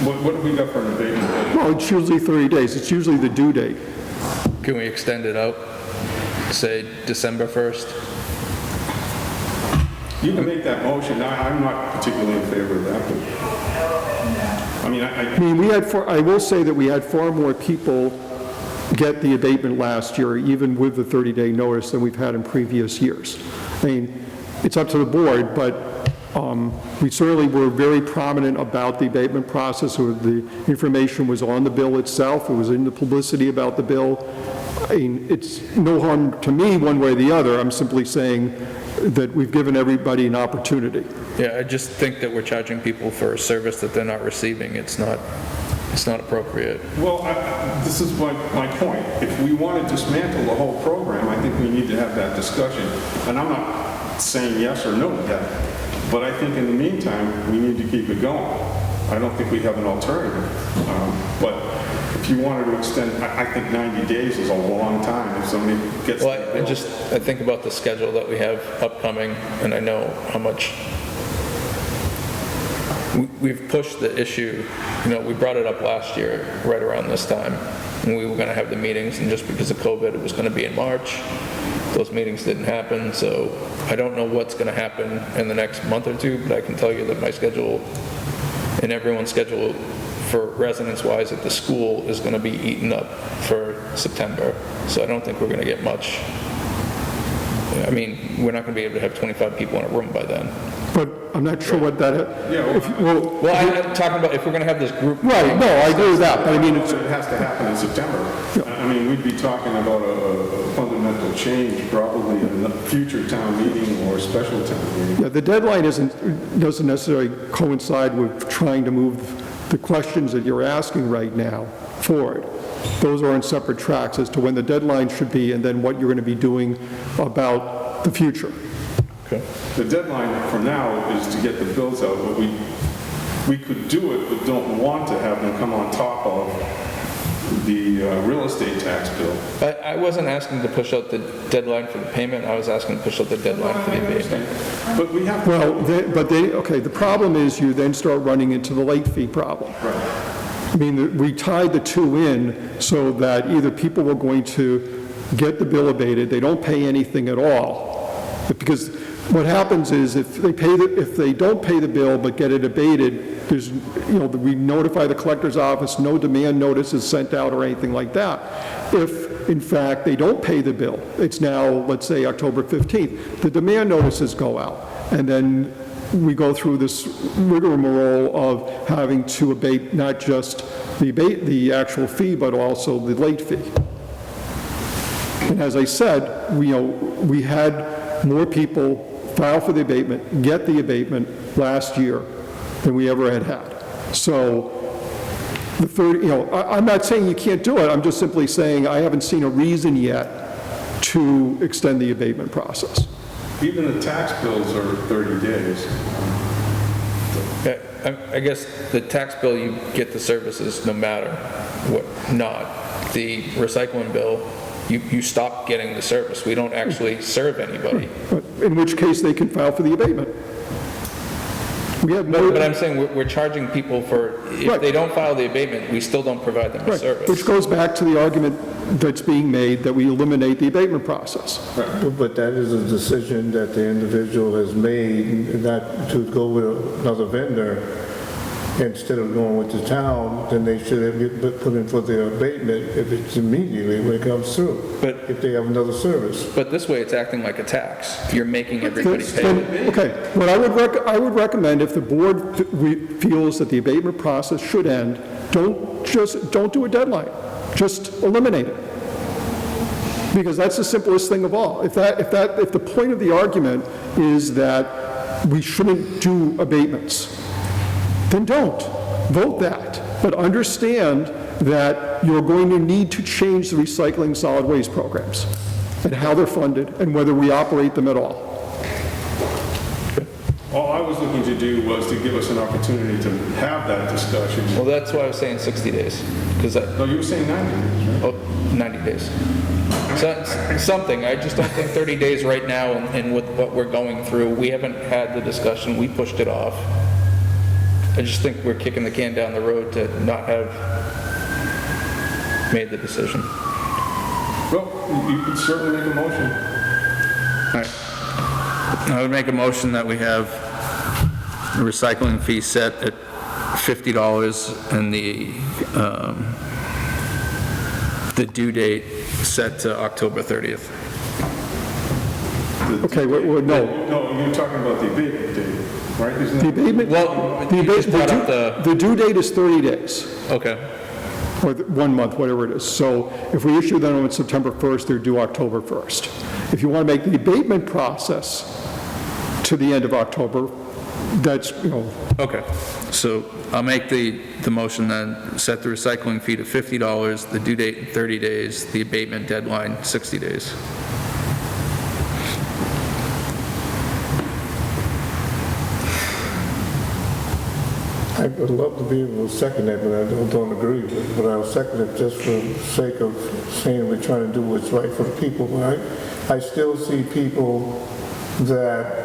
What have we got for an abatement deadline? Well, it's usually 30 days. It's usually the due date. Can we extend it out, say December 1st? You can make that motion. I'm not particularly in favor of that, but, I mean, I will say that we had far more people get the abatement last year, even with the 30-day notice, than we've had in previous years. I mean, it's up to the board, but we certainly were very prominent about the abatement process. The information was on the bill itself. It was in the publicity about the bill. I mean, it's no harm to me one way or the other. I'm simply saying that we've given everybody an opportunity. Yeah, I just think that we're charging people for a service that they're not receiving. It's not appropriate. well, this is my point. If we want to dismantle the whole program, I think we need to have that discussion. And I'm not saying yes or no to that. But I think in the meantime, we need to keep it going. I don't think we have an alternative. But if you wanted to extend, I think 90 days is a long time if somebody gets... Well, I think about the schedule that we have upcoming, and I know how much we've pushed the issue. We brought it up last year, right around this time, and we were going to have the meetings, and just because of COVID, it was going to be in March. those meetings didn't happen, so I don't know what's going to happen in the next month or two, but I can tell you that my schedule and everyone's schedule for residence-wise at the school is going to be eaten up for September. So I don't think we're going to get much. I mean, we're not going to be able to have 25 people in a room by then. But I'm not sure what that, Well, I'm talking about if we're going to have this group. right, no, I agree with that, but I mean, It has to happen in September. I mean, we'd be talking about a fundamental change probably in the future town meeting or special town meeting. yeah, the deadline doesn't necessarily coincide with trying to move the questions that you're asking right now forward. Those are on separate tracks as to when the deadline should be and then what you're going to be doing about the future. Okay. The deadline for now is to get the bills out, but we could do it, but don't want to have them come on top of the real estate tax bill. I wasn't asking to push out the deadline for the payment, I was asking to push out the deadline for the abatement. But we have to. Well, okay, the problem is you then start running into the late fee problem. Right. I mean, we tied the two in so that either people were going to get the bill abated, they don't pay anything at all. Because what happens is if they don't pay the bill but get it abated, there's, we notify the collector's office, no demand notice is sent out or anything like that. If, in fact, they don't pay the bill, it's now, let's say, October 15th, the demand notices go out. And then we go through this rigmarole of having to abate not just the actual fee, but also the late fee. And as I said, we had more people file for the abatement, get the abatement last year than we ever had. So the third, I'm not saying you can't do it, I'm just simply saying I haven't seen a reason yet to extend the abatement process. Even the tax bills are 30 days. I guess the tax bill, you get the services no matter what, not. The recycling bill, you stop getting the service. We don't actually serve anybody. In which case they can file for the abatement. We have no. But I'm saying we're charging people for, if they don't file the abatement, we still don't provide them a service. Which goes back to the argument that's being made that we eliminate the abatement process. But that is a decision that the individual has made, not to go with another vendor. Instead of going with the town, then they should have put in for the abatement if it's immediately when it comes through. But if they have another service. But this way, it's acting like a tax. You're making everybody pay. Okay, what I would recommend, if the board feels that the abatement process should end, don't do a deadline. Just eliminate it. Because that's the simplest thing of all. If the point of the argument is that we shouldn't do abatements, then don't. Vote that. But understand that you're going to need to change the recycling solid waste programs and how they're funded and whether we operate them at all. All I was looking to do was to give us an opportunity to have that discussion. Well, that's why I was saying 60 days. No, you were saying 90 days, right? Oh, 90 days. So, something. I just don't think 30 days right now and with what we're going through, we haven't had the discussion. We pushed it off. I just think we're kicking the can down the road to not have made the decision. Well, you could certainly make a motion. All right. I would make a motion that we have the recycling fee set at $50 and the due date set to October 30th. Okay, no. No, you're talking about the abatement date, right? Isn't The that- abatement, Well, the you just brought up the due date is 30 days, Okay. or 1 month, whatever it is. So if we issue them on September 1st, they're due October 1st. If you want to make the abatement process to the end of October, that's, Okay, so I'll make the motion then, set the recycling fee to $50, the due date 30 days, the abatement deadline 60 days. I would love to be able to second that, but I don't agree with it. But I'll second it just for the sake of saying we're trying to do what's right for the people. But I still see people that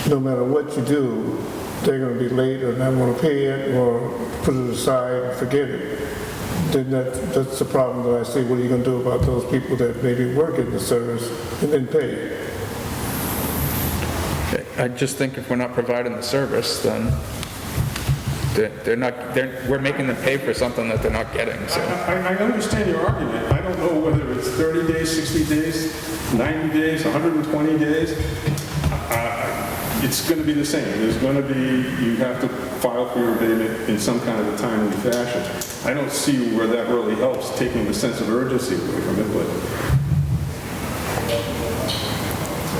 no matter what you do, they're going to be late or not want to pay it or put it aside and forget it. then that's the problem that I see. What are you going to do about those people that maybe work in the service and then pay? I just think if we're not providing the service, then we're making them pay for something that they're not getting, so. I understand your argument. I don't know whether it's 30 days, 60 days, 90 days, 120 days. It's going to be the same. There's going to be, you have to file for your abatement in some kind of a timely fashion. I don't see where that really helps, taking the sense of urgency away from it, but.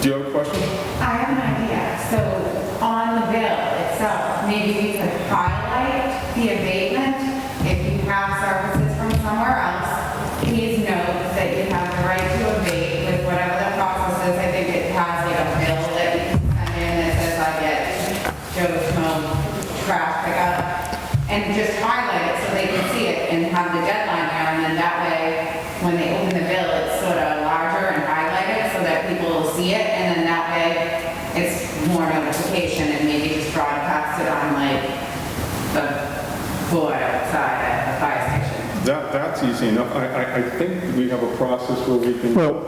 Do you have a question? I have an idea. So on the bill itself, maybe we could highlight the abatement. If you have services from somewhere else, please note that you have the right to abate with whatever the process is. I think it has like a bill that you can send in that says I get Joe Schmo trash pickup. And just highlight it so they can see it and have the deadline there. And then that way, when they open the bill, it's sort of larger and highlighted so that people will see it. And then that way, it's more notification and maybe just broadcast it on like the board outside at the fire station. That's easy enough. I think we have a process where we can. Well,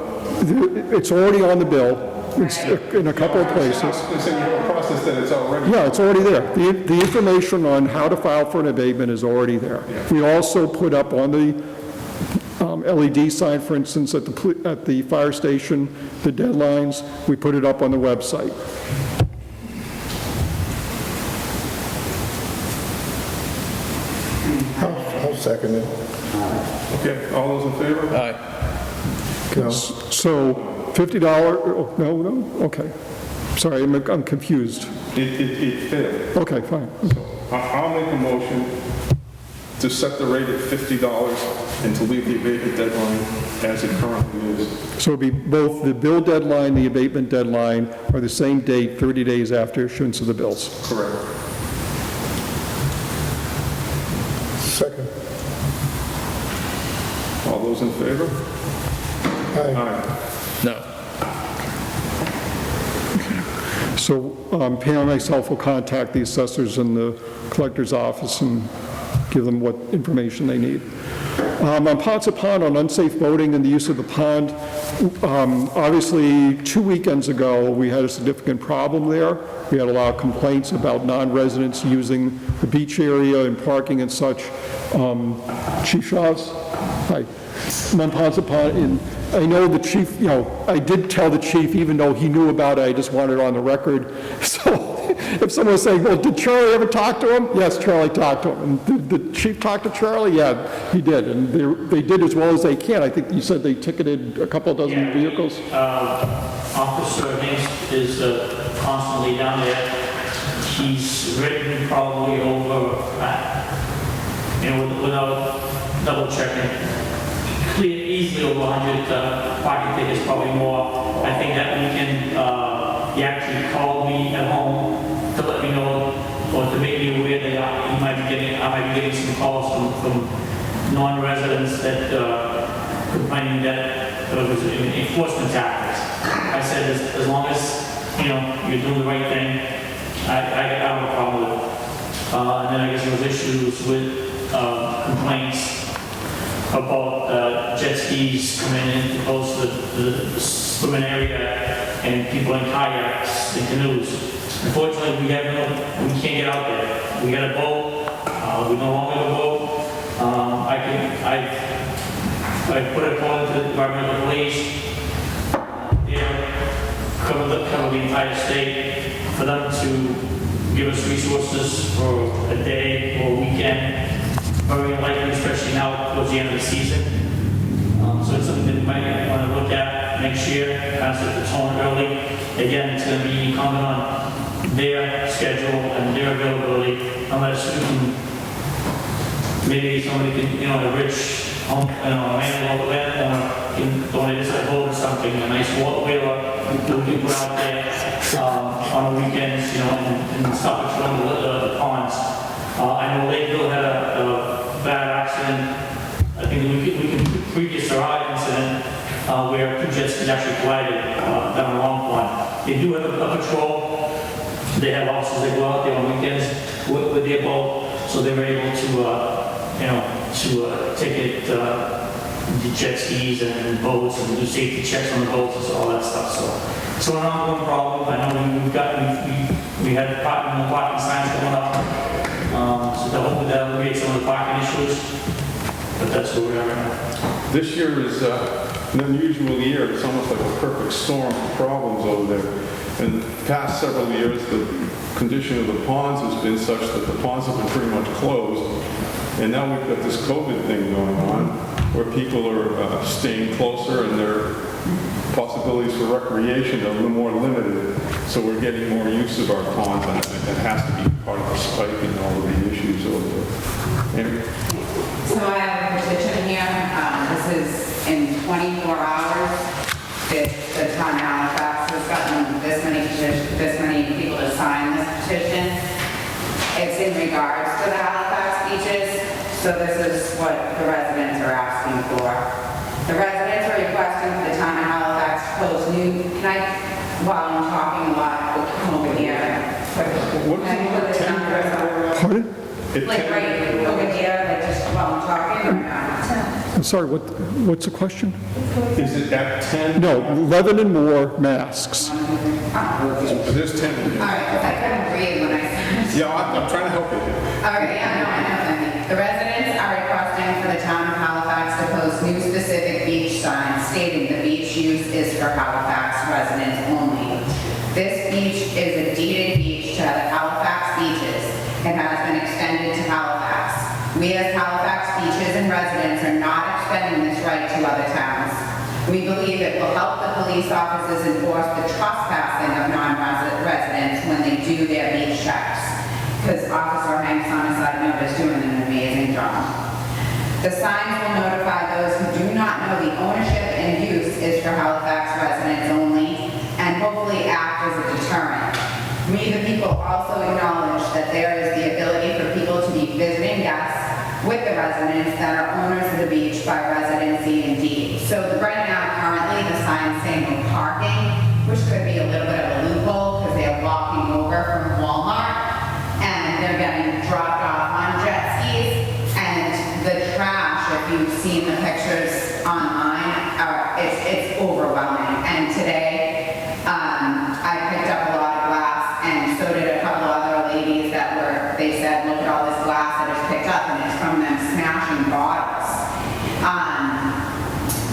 it's already on the bill. It's in a couple of places. I was going to say, we have a process that it's already. Yeah, it's already there. The information on how to file for an abatement is already there. We also put up on the LED sign, for instance, at the fire station, the deadlines, we put it up on the website. I'll second it. Okay, all those in favor? Aye. So $50, oh, no, okay. Sorry, I'm confused. It failed. Okay, fine. So I'll make a motion to set the rate at $50 and to leave the abatement deadline as it currently is. So it'd be both the bill deadline, the abatement deadline are the same date, 30 days after issuance of the bills. Correct. Second. All those in favor? Aye. Aye. No. So Pam and myself will contact the assessors in the collector's office and give them what information they need. On Ponce Pond, on unsafe boating and the use of the pond, obviously 2 weekends ago, we had a significant problem there. We had a lot of complaints about non-residents using the beach area and parking and such. Chief Shaws, hi. I'm on Ponce Pond, and I know the chief, I did tell the chief, even though he knew about it, I just wanted it on the record. So if someone's saying, well, did Charlie ever talk to him? Yes, Charlie talked to him. And did the chief talk to Charlie? Yeah, he did. And they did as well as they can. I think you said they ticketed a couple dozen vehicles. Officer Hanks is constantly down there. He's written probably over, without double checking, easily over 100 parking tickets, probably more. I think that weekend he actually called me at home to let me know, or to make me aware that I might be getting some calls from non-residents that complaining that there was enforcement tactics. I said, as long as you're doing the right thing, I have no problem with it. And then I guess there was issues with complaints about jet skis coming in to close the swimming area and people in kayaks and canoes. Unfortunately, we can't get out there. We got a boat. We no longer have a boat. I put a call into the Department of Police. They cover the entire state for them to give us resources for a day or a weekend. Very unlikely, especially now towards the end of the season. So it's something that we might want to look at next year, kind of set the tone early. Again, it's going to be incumbent on their schedule and their availability, unless we can, maybe somebody can, a rich home, landowner can donate us a boat or something, a nice whaler we can put out there on the weekends, and stop patrolling the ponds. I know Lakeville had a bad accident. I think we can previous to our incident where two jet skis actually collided down a long pond. They do have a patrol. They have officers that go out there on weekends with their boat, so they were able to, to ticket the jet skis and boats and do safety checks on the boats and all that stuff. So it's an ongoing problem. I know we had parking signs going up. So the hope that alleviate some of the parking issues. But that's where we are right now. This year is an unusual year. It's almost like a perfect storm of problems over there. In the past several years, the condition of the ponds has been such that the ponds have been pretty much closed. And now we've got this COVID thing going on where people are staying closer and their possibilities for recreation are a little more limited. So we're getting more use of our ponds, and it has to be part of the spike in all of the issues over there. Anyway. So I have a petition here. This is in 24 hours. The town of Halifax has gotten this many people to sign this petition. It's in regards to the Halifax beaches. So this is what the residents are asking for. The residents are requesting for the town of Halifax to post new, while I'm talking a lot over here. What is it? Pardon? Like right over here, like just while I'm talking right now. I'm sorry, what's the question? Is it at 10? No, 11 and more masks. There's 10 in here. All right, because I couldn't breathe when I said. Yeah, I'm trying to help you. Okay, yeah, no, I know that. The residents are requesting for the town of Halifax to post new specific beach signs stating the beach use is for Halifax residents only. This beach is a deeded beach to the Halifax beaches and has been extended to Halifax. We as Halifax beaches and residents are not extending this right to other towns. We believe it will help the police officers enforce the trespassing of non-residents when they do their beach checks, because Officer Hanks on a side note is doing an amazing job. The signs will notify those who do not know the ownership and use is for Halifax residents only, and hopefully act as a deterrent. We, the people, also acknowledge that there is the ability for people to be visiting guests with the residents that are owners of the beach by residency and deed. So right now, currently, the sign's saying no parking, which could be a little bit of a loophole because they're walking over from Walmart and they're getting dropped off on jet skis. And the trash, if you've seen the pictures online, it's overwhelming. And today, I picked up a lot of glass, and so did a couple other ladies that they said, look at all this glass that is picked up, and it's from them smashing bottles.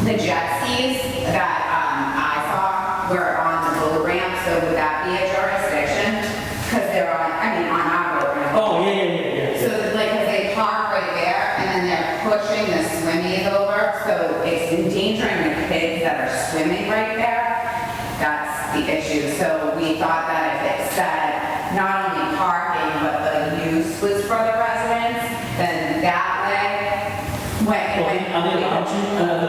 The jet skis that I saw were on the boat ramp, so would that be a jurisdiction? Because they're on our boat ramp. Oh, yeah. So like, cause they park right there, and then they're pushing the swimmies over, so it's endangering the kids that are swimming right there. That's the issue. So we thought that if it said not only parking, but the use was for the residents, then that way, Are they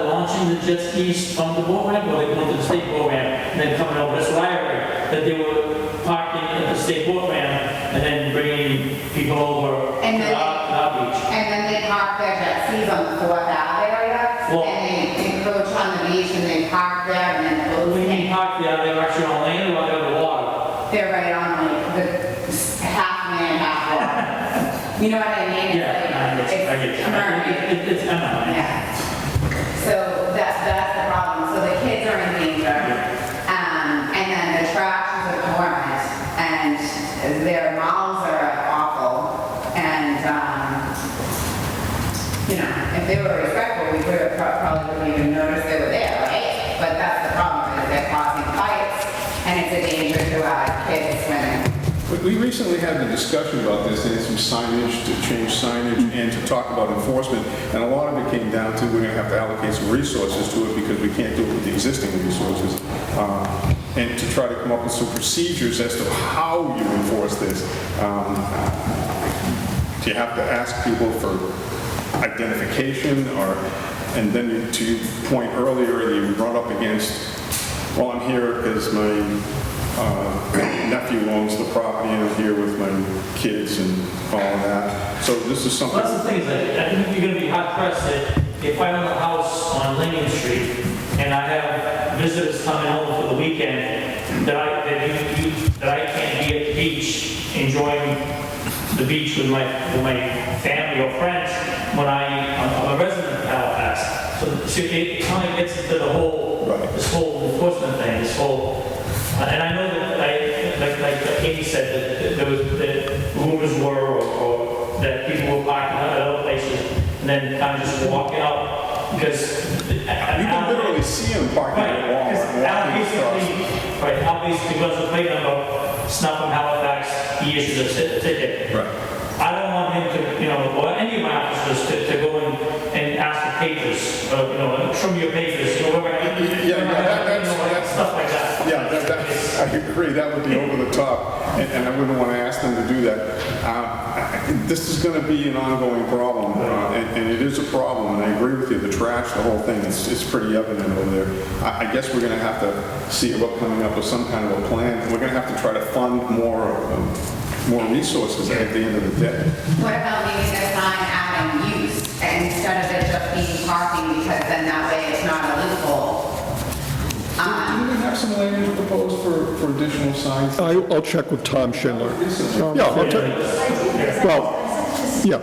launching the jet skis from the boat ramp, or they going to the state boat ramp and then coming over? That's what I heard, that they were parking at the state boat ramp and then bringing people over And to then our beach. And then they park their jet skis on the 4th Ave area, Well- and they encroach on the beach, and they park there, and then close. When you park there, they're actually on land or they're on the water? They're right on like the half man, half water. You know what I mean? It's Yeah, like- I get you. It's It's yeah. So that's the problem. So the kids are in danger. And then the trash is abhorrent, and their mouths are awful. And, if they were respectful, we could have probably wouldn't even notice they were there, right? But that's the problem, is they're causing fights, and it's a danger to our kids swimming. But we recently had the discussion about this, and some signage, to change signage and to talk about enforcement, and a lot of it came down to we're going to have to allocate some resources to it because we can't do it with the existing resources, and to try to come up with some procedures as to how you enforce this. Do you have to ask people for identification, and then to your point earlier, you run up against, well, I'm here because my nephew owns the property and I'm here with my kids and all of that. So this is something. Well, that's the thing, is that I think you're gonna be hard pressed that if I own a house on Lincoln Street and I have visitors coming home for the weekend, that I can't be at the beach enjoying the beach with my family or friends when I it kind of gets into the whole, this whole enforcement thing, this whole, and I know that, like Katie said, that there was, that rumors were, or that people were parking at other places, and then kind of just walking out, because. You can literally see them parking at Walmart. Al basically runs the plate number, snuff from Halifax, he issues a ticket. Right. I don't want him to, or any of my officers to go in and ask for papers, show me your papers, whatever. That's stuff like that. Yeah, I agree, that would be over the top, and I wouldn't want to ask them to do that. This is going to be an ongoing problem, and it is a problem, and I agree with you, the trash, the whole thing, it's pretty evident over there. I guess we're going to have to see about coming up with some kind of a plan. We're going to have to try to fund more resources at the end of the day. What about maybe a sign adding use instead of it just being parking, because then that way it's not a loophole? Do we have some language proposed for additional signs? I'll check with Tom Schindler. Yeah, I'll check. Well, yeah.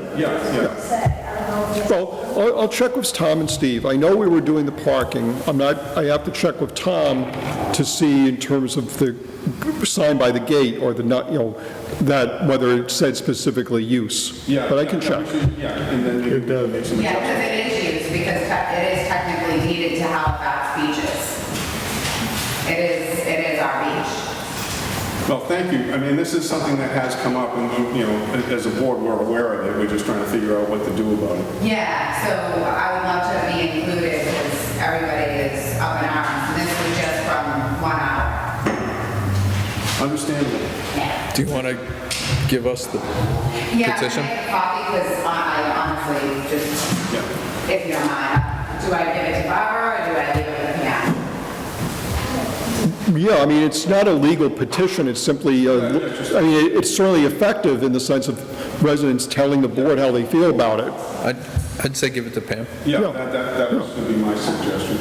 Well, I'll check with Tom and Steve. I know we were doing the parking. I have to check with Tom to see in terms of the sign by the gate or that whether it said specifically use. Yeah. But I can check. And then it does. Yeah, because it is used, because it is technically deeded to Halifax beaches. It is our beach. Well, thank you. I mean, this is something that has come up, and, as a board, we're aware of it. We're just trying to figure out what to do about it. Yeah, so I would love to be included, because everybody is up in arms, and this was just from 1 hour. Understandable. Yeah. Do you want to give us the Yeah, petition? I make a copy, because I honestly just, if you don't mind, do I give it to Barbara, or do I leave it with Pam? Yeah, I mean, it's not a legal petition, it's simply, it's certainly effective in the sense of residents telling the board how they feel about it. I'd say give it to Pam. Yeah, that was going to be my suggestion.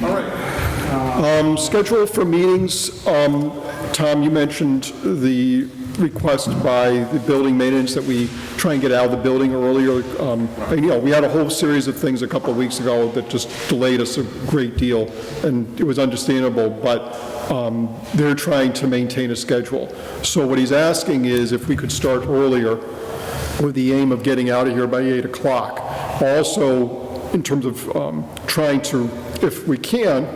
All right. Schedule for meetings, Tom, you mentioned the request by the building maintenance that we try and get out of the building earlier. We had a whole series of things a couple of weeks ago that just delayed us a great deal, and it was understandable, but they're trying to maintain a schedule. So what he's asking is if we could start earlier with the aim of getting out of here by 8 o'clock. Also, in terms of trying to, if we can,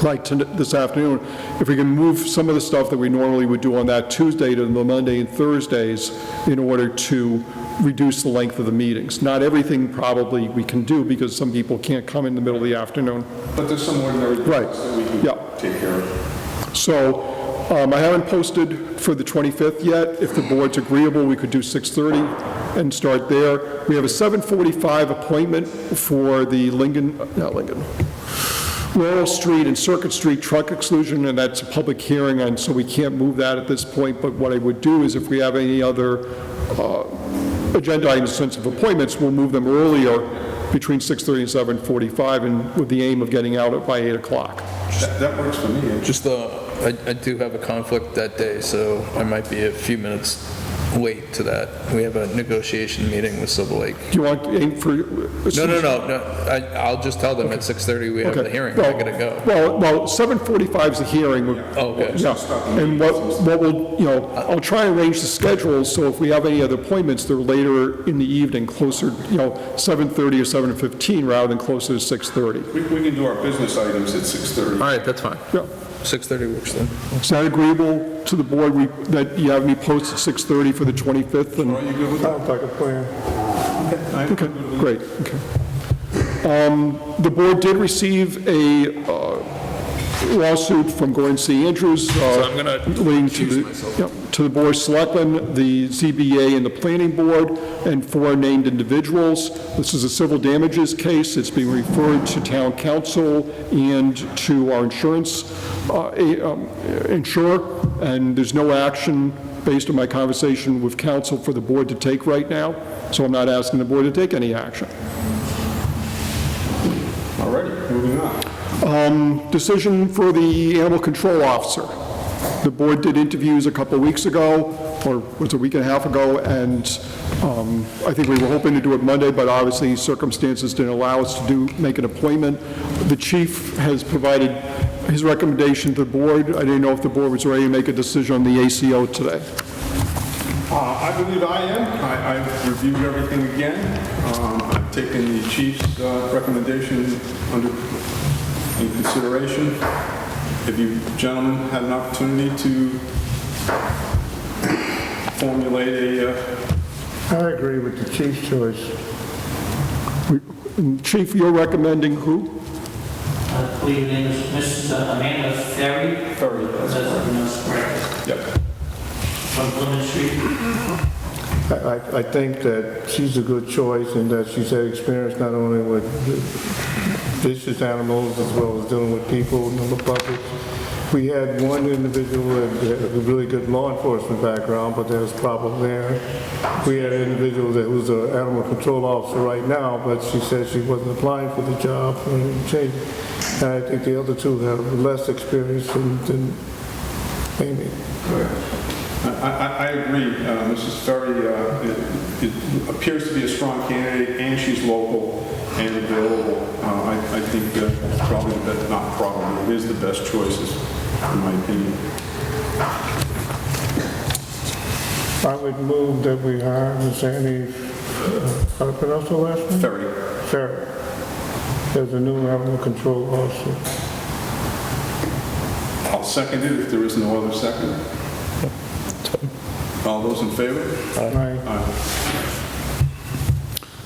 like this afternoon, if we can move some of the stuff that we normally would do on that Tuesday to the Monday and Thursdays in order to reduce the length of the meetings. Not everything probably we can do because some people can't come in the middle of the afternoon. But there's some ordinary Right. that we can take care of. So I haven't posted for the 25th yet. If the board's agreeable, we could do 6:30 and start there. We have a 7:45 appointment for the Laurel Street and Circuit Street truck exclusion, and that's a public hearing, and so we can't move that at this point. But what I would do is if we have any other agenda items, sense of appointments, we'll move them earlier between 6:30 and 7:45, and with the aim of getting out by 8 o'clock. That works for me. Just I do have a conflict that day, so I might be a few minutes late to that. We have a negotiation meeting with Silver Lake. Do you want to aim for? No. I'll just tell them at 6:30 we have the hearing. I gotta go. Well, 7:45 is the hearing. Okay. Yeah, and what we'll, I'll try and arrange the schedule, so if we have any other appointments, they're later in the evening, closer, 7:30 or 7:15 rather than closer to 6:30. We can do our business items at 6:30. All right, that's fine. Yeah. 6:30 works then. Is that agreeable to the board, that you have me post at 6:30 for the 25th? And Are you good with that? Sounds like a plan. okay, great, okay. The board did receive a lawsuit from Gordon C. Andrews I'm gonna leading to the Board of Selectmen, the ZBA, and the Planning Board, and 4 named individuals. This is a civil damages case. It's being referred to Town Council and to our insurer, and there's no action based on my conversation with council for the board to take right now, so I'm not asking the board to take any action. All righty, moving on. Decision for the animal control officer. The board did interviews a couple of weeks ago, or was it a week and a half ago, and I think we were hoping to do it Monday, but obviously circumstances didn't allow us to make an appointment. The chief has provided his recommendation to the board. I didn't know if the board was ready to make a decision on the ACO today. I believe I am. I've reviewed everything again. I've taken the chief's recommendation in consideration. Have you gentlemen had an opportunity to formulate a... I agree with the chief's choice. Chief, you're recommending who? I believe her name is Mrs. Amanda Ferry. Ferry, That's correct. Yep. From Plymouth Street. I think that she's a good choice and that she's had experience not only with vicious animals as well as dealing with people in the public. We had one individual that had a really good law enforcement background, but there was a problem there. We had an individual that was an animal control officer right now, but she said she wasn't applying for the job and changed. And I think the other two have less experience than Amy. I agree. Mrs. Ferry it appears to be a strong candidate, and she's local and available. I think that's probably the best, not probably, it is the best choices, in my opinion. I would move that we hire Ms. Annie, how to pronounce her last name? Ferry. Ferry, as a new animal control officer. I'll second it if there is no other second. All those in favor? Aye. Aye.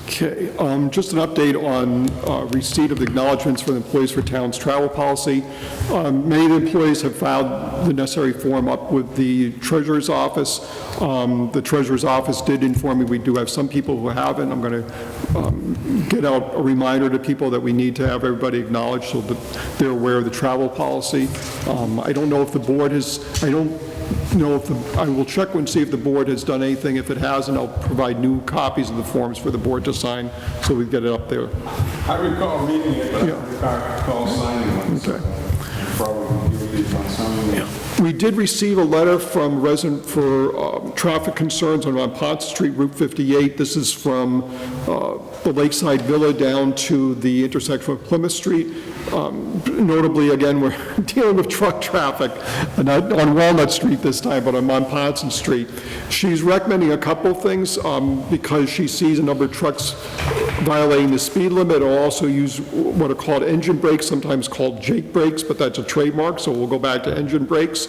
Okay, just an update on receipt of acknowledgements for the employees for town's travel policy. Many of the employees have filed the necessary form up with the treasurer's office. The treasurer's office did inform me we do have some people who haven't. I'm going to get out a reminder to people that we need to have everybody acknowledged so that they're aware of the travel policy. I don't know if the board has, I will check and see if the board has done anything. If it hasn't, I'll provide new copies of the forms for the board to sign so we get it up there. I recall reading it, but I don't recall signing one. Okay. Probably you would be on signing it. We did receive a letter from a resident for traffic concerns on Ponce Street, Route 58. This is from the Lakeside Villa down to the intersection of Plymouth Street. Notably, again, we're dealing with truck traffic, not on Walnut Street this time, but on Ponce Street. She's recommending a couple things because she sees a number of trucks violating the speed limit, or also use what are called engine brakes, sometimes called Jake brakes, but that's a trademark, so we'll go back to engine brakes.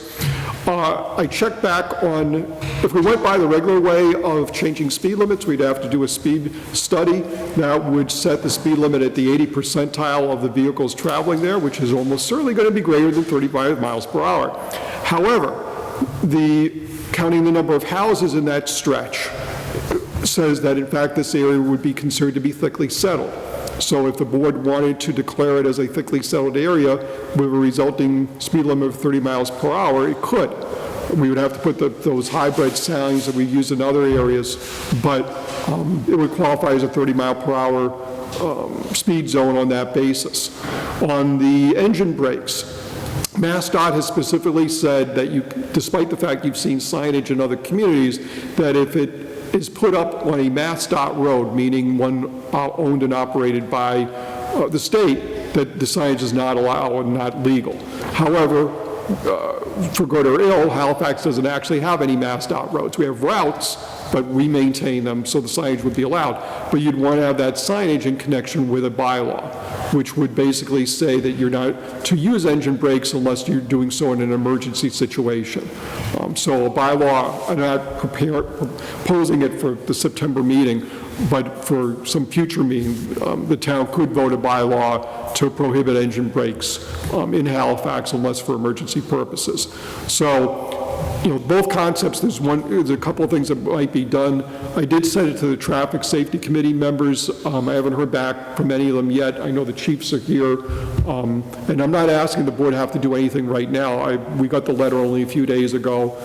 I checked back on, if we went by the regular way of changing speed limits, we'd have to do a speed study that would set the speed limit at the 80th percentile of the vehicles traveling there, which is almost certainly going to be greater than 35 miles per hour. However, counting the number of houses in that stretch says that in fact this area would be considered to be thickly settled. So if the board wanted to declare it as a thickly settled area with a resulting speed limit of 30 miles per hour, it could. We would have to put those hybrid signs that we use in other areas, but it would qualify as a 30 mile per hour speed zone on that basis. On the engine brakes, MassDOT has specifically said that despite the fact you've seen signage in other communities, that if it is put up on a MassDOT road, meaning one owned and operated by the state, that the signage is not allowed and not legal. However, for good or ill, Halifax doesn't actually have any MassDOT roads. We have routes, but we maintain them, so the signage would be allowed. But you'd want to have that signage in connection with a bylaw, which would basically say that you're not to use engine brakes unless you're doing so in an emergency situation. So a bylaw, I'm not proposing it for the September meeting, but for some future meeting, the town could vote a bylaw to prohibit engine brakes in Halifax unless for emergency purposes. So, both concepts, there's a couple of things that might be done. I did send it to the Traffic Safety Committee members. I haven't heard back from any of them yet. I know the chiefs are here. And I'm not asking the board to have to do anything right now. We got the letter only a few days ago.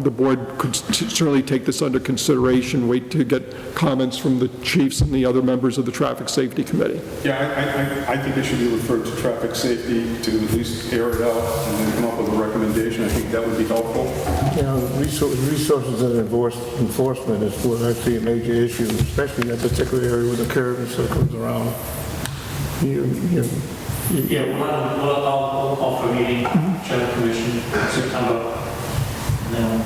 The board could certainly take this under consideration, wait to get comments from the chiefs and the other members of the Traffic Safety Committee. Yeah, I think it should be referred to traffic safety to at least air it out and then come up with a recommendation. I think that would be helpful. You know, resources and enforcement is what I see a major issue, especially in that particular area with the curve and stuff comes around. Yeah, I'll call for a meeting, chair of the commission in September, and then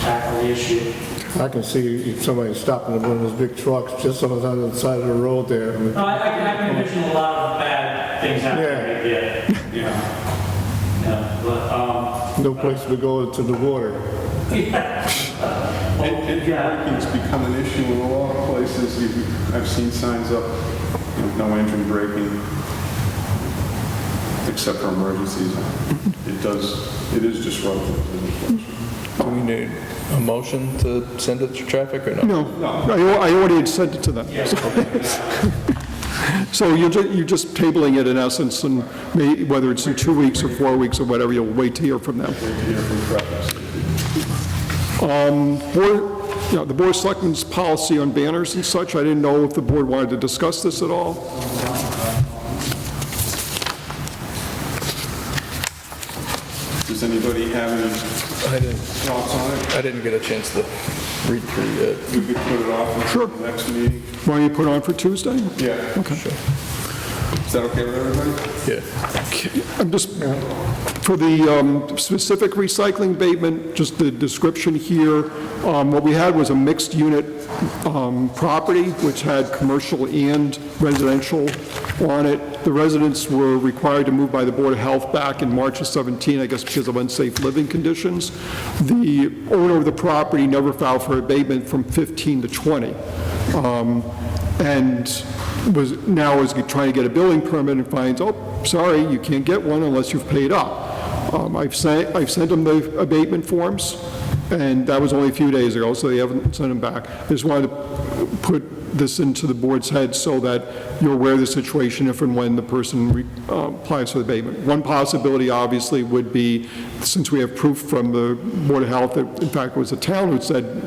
tackle the issue. I can see if somebody stopping one of those big trucks just on the side of the road there. No, I can envision a lot of bad things happening right there. Yeah, but, No place to go to the water. And braking become an issue in a lot of places. I've seen signs up, no engine braking, except for emergencies. It is disruptive. Do we need a motion to send it to traffic or no? No, I already had sent it to them. So you're just tabling it in essence, and whether it's in 2 weeks or 4 weeks or whatever, you'll wait to hear from them. The Board of Selectmen's policy on banners and such, I didn't know if the board wanted to discuss this at all. Does anybody have any thoughts on it? I didn't get a chance to read through yet. We could put it off until the next meeting. Want you to put it on for Tuesday? Yeah. Okay. Sure. Is that okay with everybody? Yeah. I'm just, for the specific recycling abatement, just the description here, what we had was a mixed unit property, which had commercial and residential on it. The residents were required to move by the Board of Health back in March of 17, I guess because of unsafe living conditions. The owner of the property never filed for abatement from 15 to 20. And was trying to get a building permit and finds, oh, sorry, you can't get one unless you've paid up. I've sent them the abatement forms, and that was only a few days ago, so they haven't sent them back. I just wanted to put this into the board's head so that you're aware of the situation if and when the person applies for the abatement. One possibility, obviously, would be, since we have proof from the Board of Health that, in fact, it was the town who said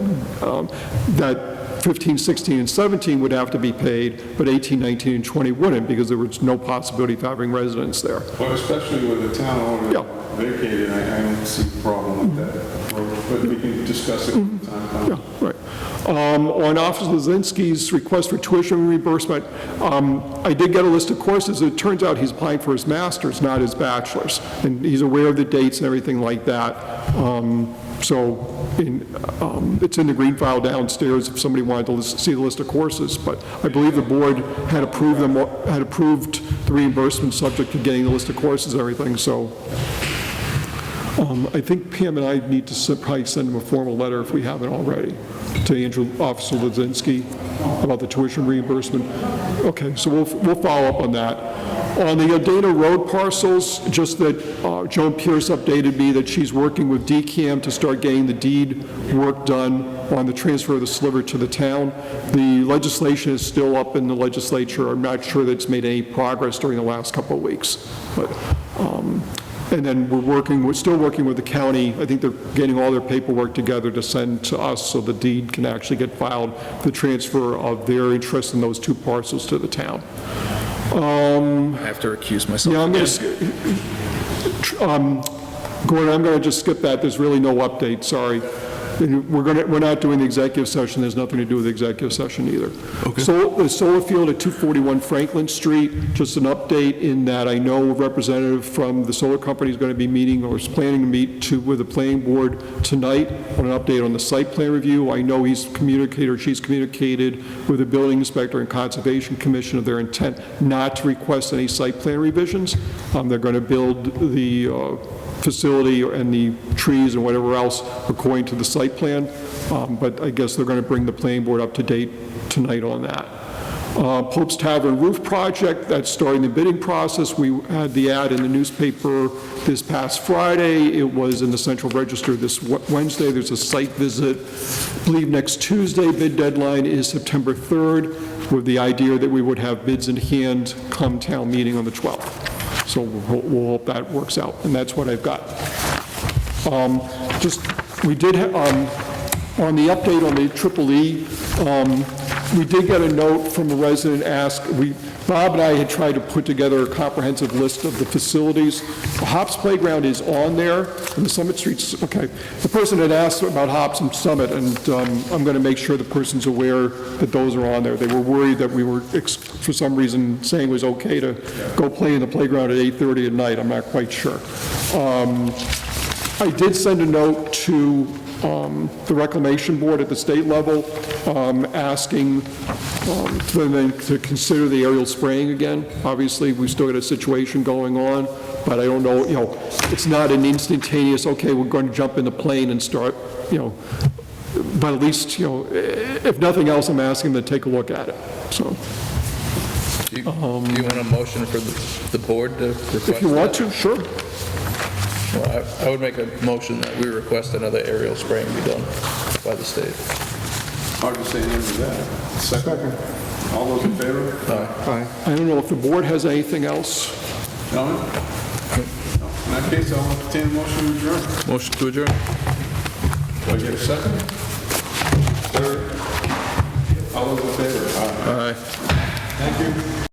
that 15, 16, and 17 would have to be paid, but 18, 19, and 20 wouldn't, because there was no possibility of having residents there. Well, especially with the town owner vacated, I don't see a problem with that. But we can discuss it when the time comes. Yeah, right. On Officer Lazinski's request for tuition reimbursement, I did get a list of courses. It turns out he's applying for his master's, not his bachelor's, and he's aware of the dates and everything like that. It's in the green file downstairs if somebody wanted to see the list of courses, but I believe the board had approved the reimbursement subject to getting the list of courses and everything, so I think Pam and I need to probably send him a formal letter if we haven't already to Officer Lazinski about the tuition reimbursement. Okay, so we'll follow up on that. On the Dana Road parcels, just that Joan Pierce updated me that she's working with DCAM to start getting the deed work done on the transfer of the sliver to the town. The legislation is still up in the legislature. I'm not sure that it's made any progress during the last couple of weeks. But, and then we're still working with the county. I think they're getting all their paperwork together to send to us so the deed can actually get filed, the transfer of their interest in those two parcels to the town. I have to recuse myself. Yeah, Gordon, I'm going to just skip that. There's really no update, sorry. And we're not doing the executive session. There's nothing to do with the executive session either. Okay. So the solar field at 241 Franklin Street, just an update in that I know a representative from the solar company is going to be meeting or is planning to meet with the planning board tonight on an update on the site plan review. I know she's communicated with the building inspector and conservation commission of their intent not to request any site plan revisions. They're going to build the facility and the trees and whatever else according to the site plan, but I guess they're going to bring the planning board up to date tonight on that. Pope's Tavern roof project, that's starting the bidding process. We had the ad in the newspaper this past Friday. It was in the Central Register this Wednesday. There's a site visit, I believe next Tuesday. Bid deadline is September 3rd, with the idea that we would have bids in hand come town meeting on the 12th. So we'll hope that works out, and that's what I've got. We did have, on the update on the EEE, we did get a note from a resident Bob and I had tried to put together a comprehensive list of the facilities. The Hops Playground is on there, and the Summit Street's, okay. The person had asked about Hops and Summit, and I'm going to make sure the person's aware that those are on there. They were worried that we were, for some reason, saying it was okay to go play in the playground at 8:30 at night. I'm not quite sure. I did send a note to the Reclamation Board at the state level, asking them to consider the aerial spraying again. Obviously, we've still got a situation going on, but I don't know, it's not an instantaneous, okay, we're going to jump in the plane and start, but at least, if nothing else, I'm asking them to take a look at it, so. Do you want a motion for the board to request If you want that? to, sure. Well, I would make a motion that we request another aerial spraying be done by the state. Hard to say no to that. Second. All those in favor? Aye. I don't know if the board has anything else. Gentlemen? No. In that case, I'll entertain a motion to adjourn. Motion to adjourn? Do I get a second? Third? All those in favor? Aye. Aye. Thank you.